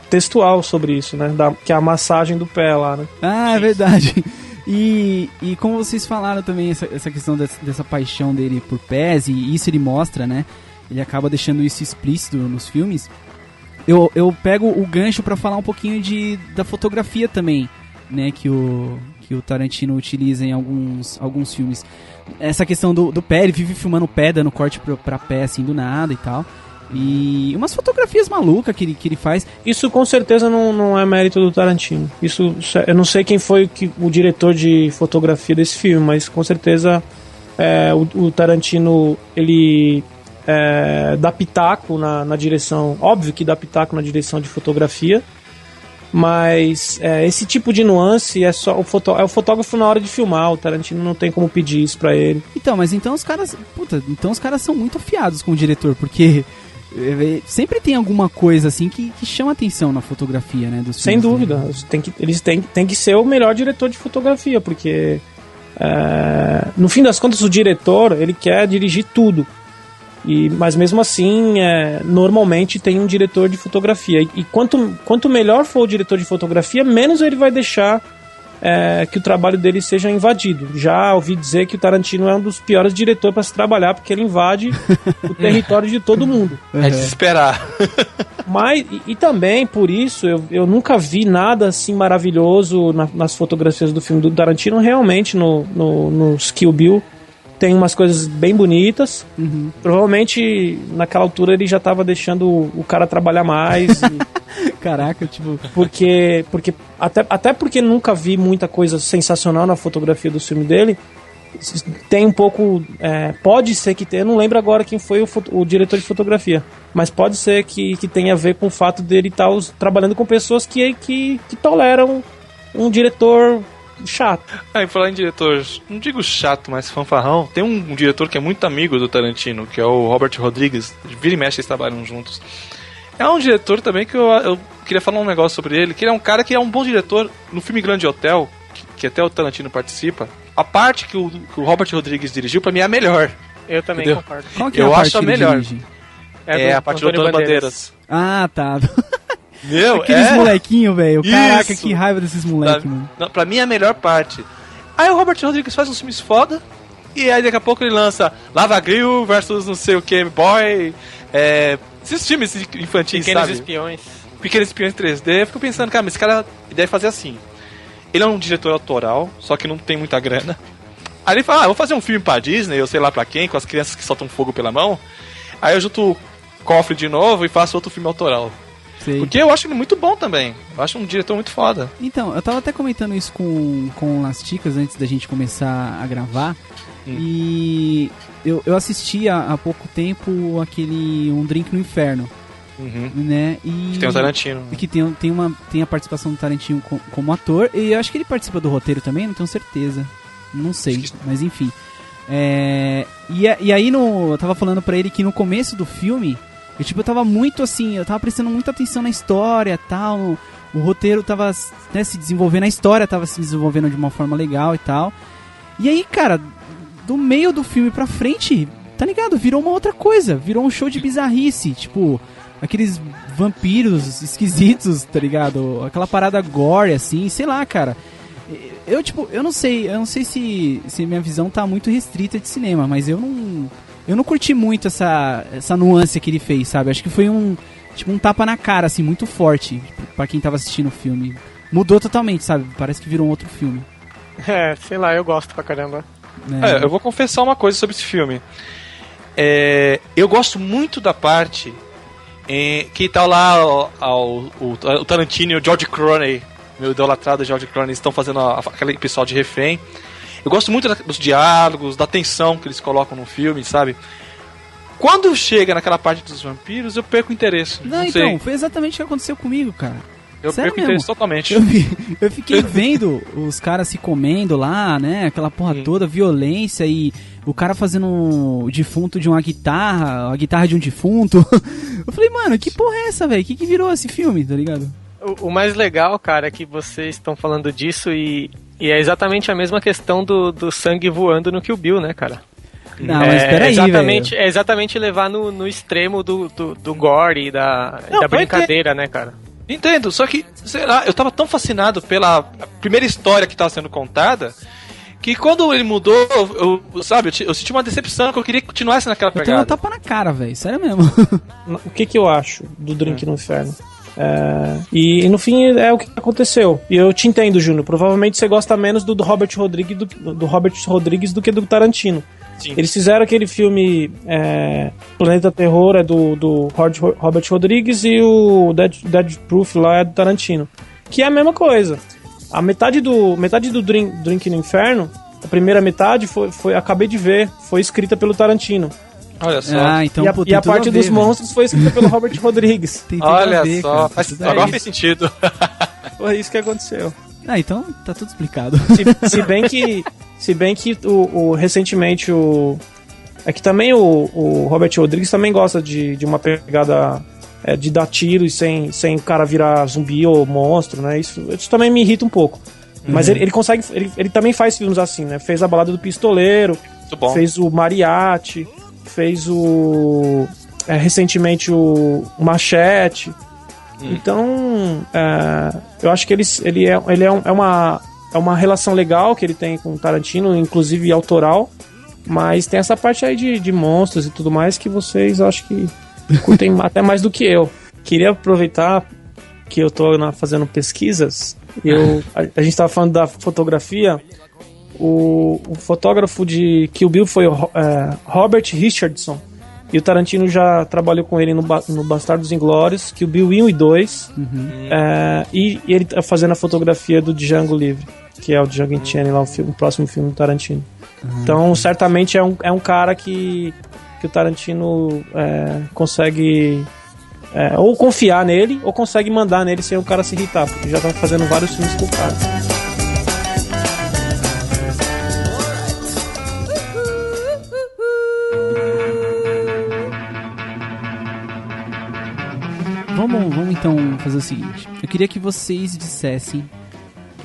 textual sobre isso, né? Que é a massagem do pé lá, né? Ah, é verdade. E como vocês falaram também, essa questão dessa paixão dele por pés, e isso ele mostra, né? Ele acaba deixando isso explícito nos filmes. Eu pego o gancho pra falar um pouquinho da fotografia também, né? Que o Tarantino utiliza em alguns filmes. Essa questão do pé, ele vive filmando o pé, dando corte pra pé, assim, do nada e tal. E umas fotografias malucas que ele faz. Isso com certeza não é mérito do Tarantino. Isso, eu não sei quem foi o diretor de fotografia desse filme, mas com certeza o Tarantino, ele dá pitaco na direção. Óbvio que dá pitaco na direção de fotografia, mas esse tipo de nuance é só o fotógrafo na hora de filmar. O Tarantino não tem como pedir isso pra ele. Então os caras são muito afiados com o diretor, porque sempre tem alguma coisa assim que chama atenção na fotografia, né? Dos Sem filmes, dúvida. né? Eles têm que ser o melhor diretor de fotografia, porque no fim das contas o diretor, ele quer dirigir tudo. Mas mesmo assim, normalmente tem um diretor de fotografia. E quanto melhor for o diretor de fotografia, menos ele vai deixar que o trabalho dele seja invadido. Já ouvi dizer que o Tarantino é um dos piores diretores para se trabalhar, porque ele invade o território de todo mundo. É de se esperar. Mas, e também, por isso, eu nunca vi nada assim maravilhoso nas fotografias do filme do Tarantino. Realmente, no Kill Bill, tem umas coisas bem bonitas. Uhum. Provavelmente, naquela altura, ele já tava deixando o cara trabalhar mais. Caraca, tipo... Porque até porque nunca vi muita coisa sensacional na fotografia do filme dele, tem um pouco... pode ser que tenha... Eu não lembro agora quem foi o diretor de fotografia, mas pode ser que tenha a ver com o fato dele estar trabalhando com pessoas que toleram um diretor... chato. E falar em diretor, não digo chato, mas fanfarrão, tem um diretor que é muito amigo do Tarantino, que é o Robert Rodrigues. Vira e mexe, eles trabalham juntos. É um diretor também que eu queria falar um negócio sobre ele, que ele é um cara que é um bom diretor no filme Grande Hotel, que até o Tarantino participa. A parte que o Robert Rodrigues dirigiu, pra mim, é a melhor. Eu também entendeu? concordo. Qual que é Eu a acho parte a que ele melhor. dirige? É a parte do Antônio Bandeiras. Ah, tá. Meu, Aqueles molequinhos, velho. Caraca, Isso. que raiva desses moleques, mano. Não, pra mim é a melhor parte. Aí o Robert Rodrigues faz uns filmes foda, e aí daqui a pouco ele lança Lava Grill versus não sei o que, Boy. Esses filmes infantis, Pequenos sabe? Espiões. Pequenos Espiões 3D. Eu fico pensando, cara, mas esse cara deve fazer assim. Ele é um diretor autoral, só que não tem muita grana. Aí ele fala, vou fazer um filme pra Disney, eu sei lá pra quem, com as crianças que soltam fogo pela mão. Aí eu junto o cofre de novo e faço outro filme autoral. Sei. Porque eu acho ele muito bom também. Eu acho um diretor muito foda. Então, eu tava até comentando isso com o Lasticas antes da gente começar a gravar. E eu assisti há pouco tempo aquele Um Drink no Inferno. Uhum. Né? E Que tem o Tarantino. E que tem a participação do Tarantino como ator. E eu acho que ele participa do roteiro também, não tenho certeza. Não sei, mas enfim. E aí eu tava falando pra ele que no começo do filme, eu tava muito assim, eu tava prestando muita atenção na história e tal. O roteiro tava, né, se desenvolvendo, a história tava se desenvolvendo de uma forma legal e tal. E aí, cara, do meio do filme pra frente, tá ligado? Virou uma outra coisa, virou um show de bizarrice, tipo, aqueles vampiros esquisitos, tá ligado? Aquela parada gore, assim, sei lá, cara. Eu não sei se minha visão tá muito restrita de cinema, mas eu não curti muito essa nuance que ele fez, sabe? Acho que foi um tapa na cara, assim, muito forte pra quem tava assistindo o filme. Mudou totalmente, sabe? Parece que virou um outro filme. Sei lá, eu gosto pra caramba. Eu vou confessar uma coisa sobre esse filme. Eu gosto muito da parte que tá lá o Tarantino e o George Clooney, meu idolatrado George Clooney, estão fazendo aquele pessoal de refém. Eu gosto muito dos diálogos, da tensão que eles colocam no filme, sabe? Quando chega naquela parte dos vampiros, eu perco o interesse. Não, então, sei. Foi exatamente o que aconteceu comigo, cara. Eu Sério perco o interesse totalmente. Eu fiquei vendo os caras se comendo lá, né? Aquela porra toda, violência e o cara fazendo o defunto de uma guitarra, a guitarra de um defunto. Eu falei, mano, que porra é essa, velho? Que virou esse filme, tá ligado? O mais legal, cara, é que vocês estão falando disso e é exatamente a mesma questão do sangue voando no Kill Bill, né, cara? Não, mas peraí, velho. É exatamente levar no extremo do gore e da brincadeira, né, cara? Entendo, só que, sei lá, eu tava tão fascinado pela primeira história que tava sendo contada, que quando ele mudou, eu senti uma decepção, que eu queria que continuasse naquela Eu tenho pegada. um tapa na cara, velho. Sério mesmo. O que eu acho do Drink no Inferno? E no fim é o que aconteceu. E eu te entendo, Júnior. Provavelmente você gosta menos do Robert Rodrigues do que do Tarantino. Sim. Eles fizeram aquele filme Planeta Terror é do Robert Rodrigues e o Dead Proof lá é do Tarantino. Que é a mesma coisa. A metade do Drink no Inferno, a primeira metade acabei de ver, foi escrita pelo Tarantino. Olha só. Ah, então, E a parte dos monstros foi escrita pelo Robert Rodrigues. Tem tudo Olha a ver, só, cara, tudo agora aí. fez sentido. Foi isso que aconteceu. Ah, então tá tudo explicado. Se bem que recentemente é que também o Robert Rodrigues também gosta de uma pegada de dar tiro e sem o cara virar zumbi ou monstro, né? Isso também me irrita um pouco. Mas ele consegue. Ele também faz filmes assim, né? Fez A Balada do Pistoleiro, Muito bom. fez o Mariachi, fez recentemente o Machete. Então, eu acho que ele é uma relação legal que ele tem com o Tarantino, inclusive autoral, mas tem essa parte aí de monstros e tudo mais que vocês acho que curtem até mais do que eu. Queria aproveitar que eu tô fazendo pesquisas, a gente tava falando da fotografia, o fotógrafo de Kill Bill foi Robert Richardson. E o Tarantino já trabalhou com ele no Bastardos Inglórios, Kill Bill 1 e 2. E ele tá fazendo a fotografia do Django Livre, que é o Django Unchained, lá o próximo filme do Tarantino. Então, certamente é um cara que o Tarantino consegue ou confiar nele, ou consegue mandar nele sem o cara se irritar, porque já tá fazendo vários filmes com o cara. Vamos então fazer o seguinte. Eu queria que vocês dissessem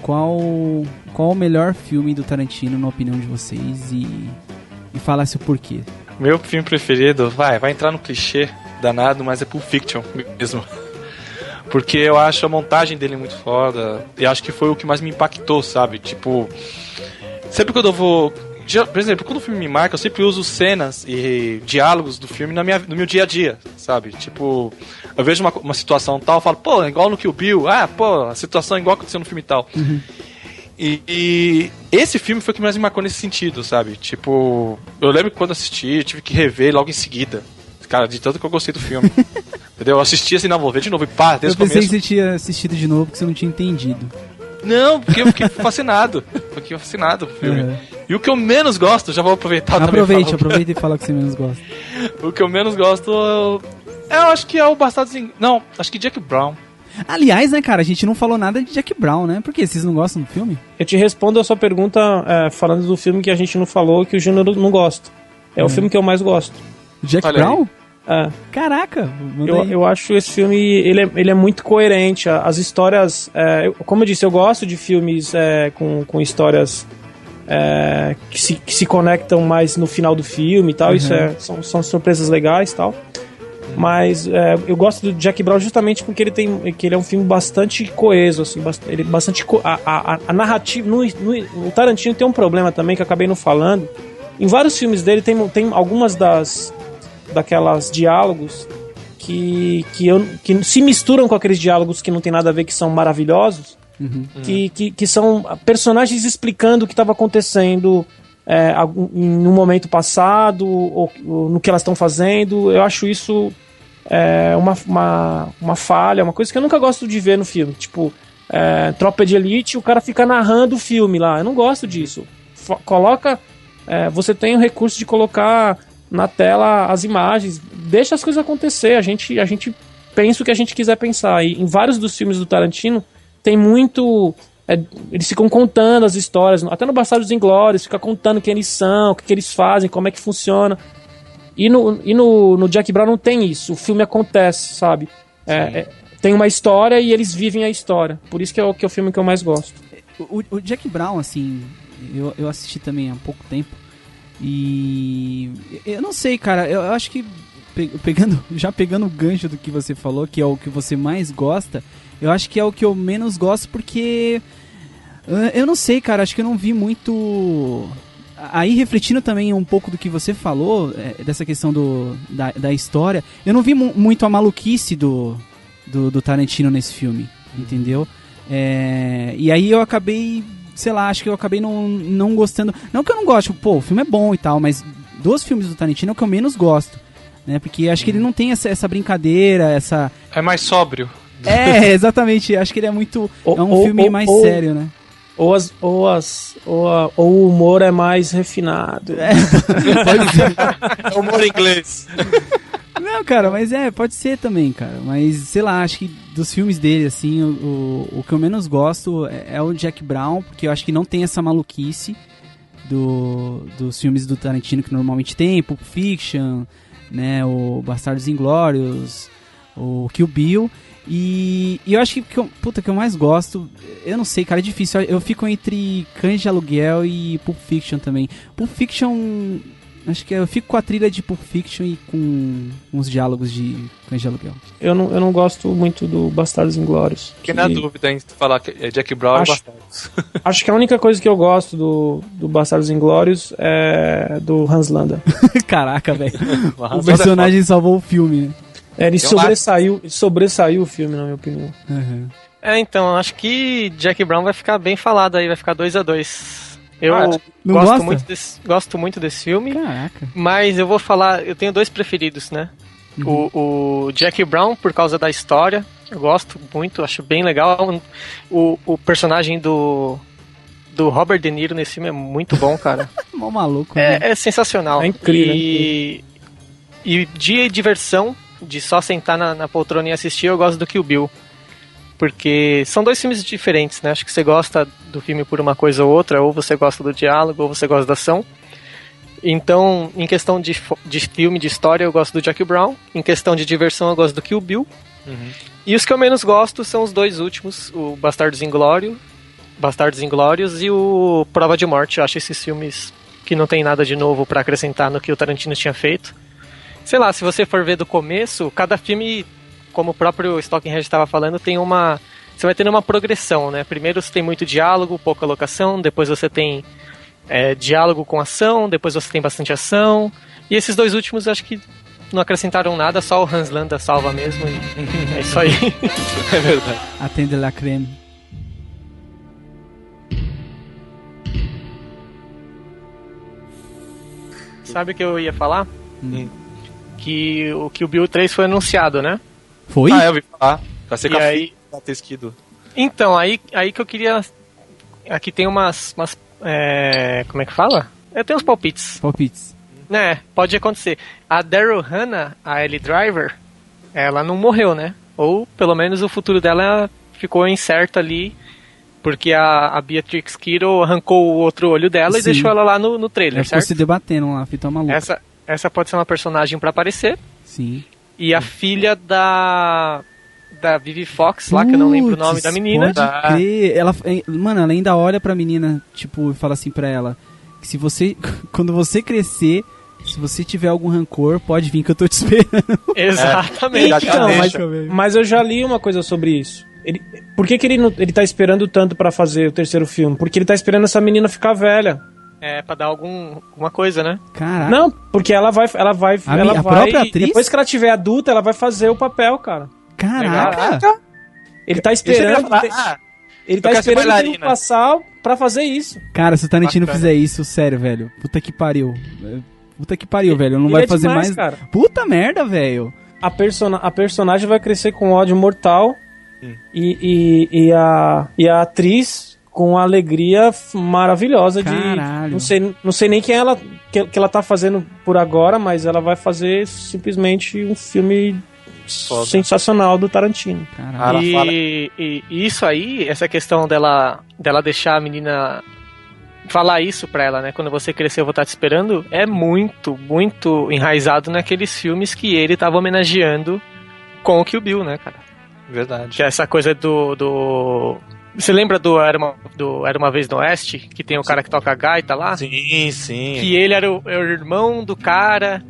qual o melhor filme do Tarantino, na opinião de vocês, e falasse o porquê. Meu filme preferido, vai entrar no clichê danado, mas é Pulp Fiction mesmo. Porque eu acho a montagem dele muito foda. E acho que foi o que mais me impactou, sabe? Tipo, sempre quando eu vou... Por exemplo, quando o filme me marca, eu sempre uso cenas e diálogos do filme no meu dia a dia, sabe? Tipo, eu vejo uma situação tal, eu falo, pô, é igual no Kill Bill. Ah, pô, a situação é igual aconteceu no filme tal. E esse filme foi o que mais me marcou nesse sentido, sabe? Tipo, eu lembro que quando assisti, eu tive que rever logo em seguida. Cara, de tanto que eu gostei do filme. Entendeu? Eu assisti assim, não, vou ver de novo. E pá, desde o começo. Eu pensei que você tinha assistido de novo porque você não tinha entendido. Não, porque eu fiquei fascinado. Fiquei fascinado com o filme. E o que eu menos gosto, já vou aproveitar também. Aproveita e fala o que você menos gosta. O que eu menos gosto, eu acho que é o Bastardos Inglórios. Não, acho que Jack Brown. Aliás, né, cara, a gente não falou nada de Jack Brown, né? Por quê? Vocês não gostam do filme? Eu te respondo a sua pergunta falando do filme que a gente não falou, que o Júnior não gosta. É o filme que eu mais gosto. Jack Olha Brown? Caraca! Eu acho esse filme, ele é muito coerente. As histórias, como eu disse, eu gosto de filmes com histórias que se conectam mais no final do filme e tal. Isso são surpresas legais e tal. Mas eu gosto do Jack Brown justamente porque ele é um filme bastante coeso, assim, ele bastante a narrativa. No Tarantino tem um problema também que eu acabei não falando. Em vários filmes dele tem algumas daquelas diálogos que se misturam com aqueles diálogos que não tem nada a ver, que são maravilhosos, que são personagens explicando o que estava acontecendo no momento passado ou no que elas estão fazendo. Eu acho isso uma falha, uma coisa que eu nunca gosto de ver no filme. Tipo, Tropa de Elite, o cara fica narrando o filme lá. Eu não gosto disso. Você tem o recurso de colocar na tela as imagens, deixa as coisas acontecer, a gente pensa o que a gente quiser pensar. E em vários dos filmes do Tarantino tem muito... eles ficam contando as histórias, até no Bastardos Inglórios, fica contando quem eles são, o que eles fazem, como é que funciona. E no Jack Brown não tem isso, o filme acontece, sabe? tem uma história e eles vivem a história. Por isso que é o filme que eu mais gosto. O Jack Brown, assim, eu assisti também há pouco tempo. E eu não sei, cara, eu acho que pegando o gancho do que você falou, que é o que você mais gosta, eu acho que é o que eu menos gosto porque eu não sei, cara, acho que eu não vi muito. Aí, refletindo também um pouco do que você falou, dessa questão da história, eu não vi muito a maluquice do Tarantino nesse filme, entendeu? E aí eu acabei, sei lá, acho que eu acabei não gostando. Não que eu não goste, pô, o filme é bom e tal, mas dos filmes do Tarantino é o que eu menos gosto, né? Porque acho que ele não tem essa brincadeira, essa... É mais sóbrio. Exatamente, acho que ele é muito... é um filme mais sério, né? Ou o humor é mais refinado. Pode ser. É humor inglês. Não, cara, mas pode ser também, cara. Mas, sei lá, acho que dos filmes dele, assim, o que eu menos gosto é o Jack Brown, porque eu acho que não tem essa maluquice dos filmes do Tarantino que normalmente tem, Pulp Fiction, né, o Bastardos Inglórios, o Kill Bill. E eu acho que que eu mais gosto, eu não sei, cara, é difícil. Eu fico entre Cães de Aluguel e Pulp Fiction também. Pulp Fiction, acho que eu fico com a trilha de Pulp Fiction e com uns diálogos de Cães de Aluguel. Eu não gosto muito do Bastardos Inglórios. Fiquei na dúvida em falar que é Jack Brown e Bastardos. Acho que a única coisa que eu gosto do Bastardos Inglórios é do Hans Landa. Caraca, velho. O personagem salvou o filme, né? Ele sobressaiu o filme, na minha opinião. Uhum. Então, acho que Jack Brown vai ficar bem falado aí, vai ficar 2-2. Eu gosto muito desse filme. Caraca. Mas eu vou falar, eu tenho dois preferidos, né? Uhum. O Jack Brown, por causa da história, eu gosto muito, acho bem legal. O personagem do Robert De Niro nesse filme é muito bom, cara. Mó maluco. Né? É sensacional. É incrível. E de diversão, de só sentar na poltrona e assistir, eu gosto do Kill Bill. Porque são dois filmes diferentes, né? Acho que você gosta do filme por uma coisa ou outra, ou você gosta do diálogo, ou você gosta da ação. Então, em questão de filme, de história, eu gosto do Jack Brown. Em questão de diversão, eu gosto do Kill Bill. Uhum. E os que eu menos gosto são os dois últimos, o Bastardos Inglórios e o Prova de Morte. Eu acho esses filmes que não tem nada de novo pra acrescentar no que o Tarantino tinha feito. Sei lá, se você for ver do começo, cada filme, como o próprio Stockenhead estava falando, você vai tendo uma progressão, né? Primeiro você tem muito diálogo, pouca locação, depois você tem diálogo com ação, depois você tem bastante ação. E esses dois últimos acho que não acrescentaram nada, só o Hans Landa salva mesmo. E é isso aí. É verdade. Atende la creme. Sabe o que eu ia falar? Que o Kill Bill 3 foi anunciado, né? Foi? Eu ouvi falar. Vai ser aí... ter esquido. Então, aí que eu queria... Aqui tem umas como é que fala? Tem uns palpites. Palpites. Né, pode acontecer. A Daryl Hannah, a Ellie Driver, ela não morreu, né? Ou, pelo menos, o futuro dela ficou incerto ali, porque a Beatrix Kiddo arrancou o outro olho dela. Sim. E deixou ela lá no trailer, certo? Ficou se debatendo lá, fita maluca. Essa pode ser uma personagem pra aparecer. Sim. E a filha da Vivi Fox lá, que eu não lembro o nome da menina. Pode crer. Ela ainda olha pra menina, tipo, e fala assim pra ela, que se você, quando você crescer, se você tiver algum rancor, pode vir que eu tô te esperando. Exatamente. Então, mas eu já li uma coisa sobre isso. Por que ele tá esperando tanto pra fazer o terceiro filme? Porque ele tá esperando essa menina ficar velha. Pra dar alguma coisa, né? Caraca. Não, porque ela vai a própria atriz? Depois que ela tiver adulta, ela vai fazer o papel, cara. Caraca. Ele tá esperando. Ele tá esperando o tempo passar pra fazer isso. Cara, se o Tarantino fizer isso, sério, velho. Puta que pariu. Velho. Não vai fazer demais, mais. Cara. Puta merda, velho. A personagem vai crescer com ódio mortal. E a atriz com a alegria maravilhosa. Caralho. Não sei nem quem que ela tá fazendo por agora, mas ela vai fazer simplesmente um filme sensacional do Tarantino. E isso aí, essa questão dela deixar a menina falar isso pra ela, né? Quando você crescer eu vou estar te esperando, é muito, muito enraizado naqueles filmes que ele tava homenageando com o Kill Bill, né, cara? Verdade. Que é essa coisa do... Você lembra do Era Uma Vez no Oeste? Que tem o cara que toca gaita lá? Sim, sim. Que ele era o irmão do cara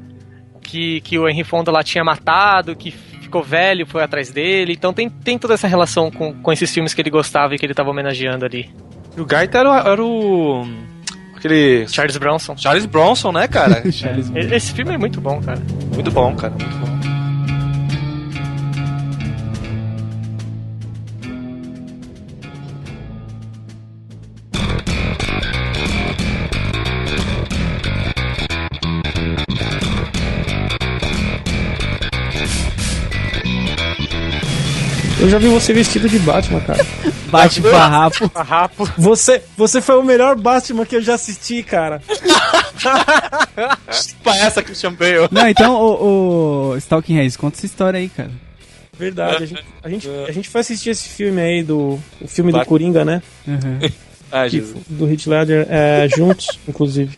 que o Henry Fonda lá tinha matado, que ficou velho, foi atrás dele. Então tem toda essa relação com esses filmes que ele gostava e que ele tava homenageando ali. O Gaita era o... aquele... Charles Bronson. Charles Bronson, né, cara? Esse filme é muito bom, cara. Muito bom, cara. Muito bom. Eu já vi você vestido de Batman, cara. Bate farrapo. Farrapo. Você foi o melhor Batman que eu já assisti, cara. Pra essa Christian Bale. Não, então, o Stalking Reis, conta essa história aí, cara. Verdade, a gente foi assistir esse filme aí, o filme do Batman. Coringa, né? Uhum. Ah, Jesus. Do Heath Ledger, juntos, inclusive.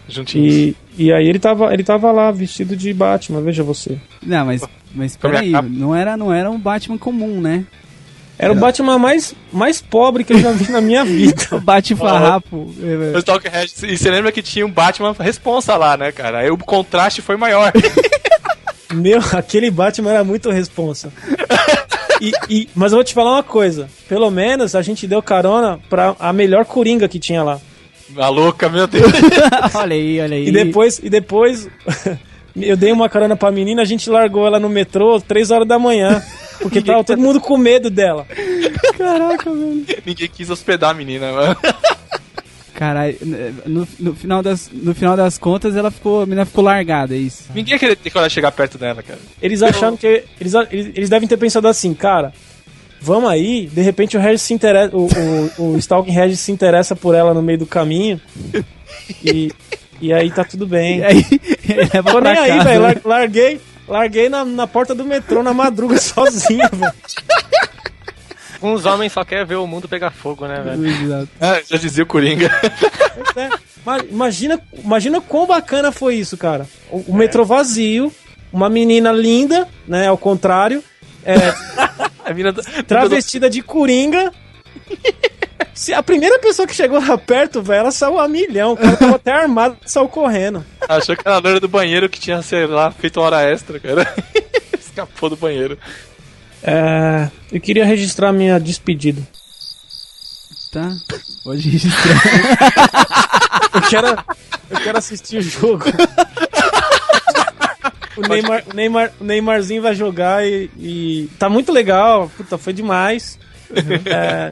Juntinhos. E aí ele tava lá, vestido de Batman, veja você. Não, mas peraí, não era um Batman comum, né? Era o Batman mais pobre que eu já vi na minha vida. O Bate-farrapo. O Stalkerhead, e você lembra que tinha um Batman responsa lá, né, cara? Aí o contraste foi maior. Meu, aquele Batman era muito responsa. Mas eu vou te falar uma coisa. Pelo menos a gente deu carona pra a melhor Coringa que tinha lá. A louca, meu Deus. Olha aí. E depois eu dei uma carona pra menina, a gente largou ela no metrô 3 horas da manhã. Porque tava todo mundo com medo dela. Caraca, velho. Ninguém quis hospedar a menina, mano. Caralho, no final das contas, a menina ficou largada, é isso. Ninguém ia querer ter coragem de chegar perto dela, cara. Eles acharam que... Eles devem ter pensado assim, cara... Vamos aí, de repente o Regis se interessa, o Stalking Regis se interessa por ela no meio do caminho e aí tá tudo bem. E aí, tô nem aí, velho, larguei na porta do metrô na madruga sozinho, velho. Uns homens só querem ver o mundo pegar fogo, né, velho? Já dizia o Coringa. Imagina quão bacana foi isso, cara. O metrô vazio, uma menina linda, né, ao contrário, A mina travestida de Coringa. Se a primeira pessoa que chegou lá perto, velho, ela saiu a milhão. O cara tava até armado e saiu correndo. Achou que era a loira do banheiro que tinha, sei lá, feito uma hora extra, cara. Escapou do banheiro. Eu queria registrar minha despedida. Tá, pode registrar. Eu quero assistir o jogo. O Neymarzinho vai jogar e tá muito legal. Puta, foi demais.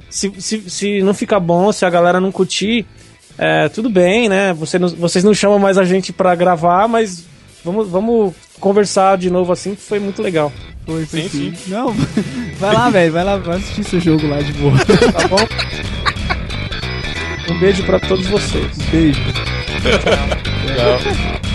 Se não ficar bom, se a galera não curtir, tudo bem, né? Vocês não chamam mais a gente pra gravar, mas vamos conversar de novo assim, que foi muito legal. Foi sim. Não, vai lá, velho, vai assistir seu jogo lá de boa. Tá bom? Um beijo pra todos vocês. Beijo. Tchau.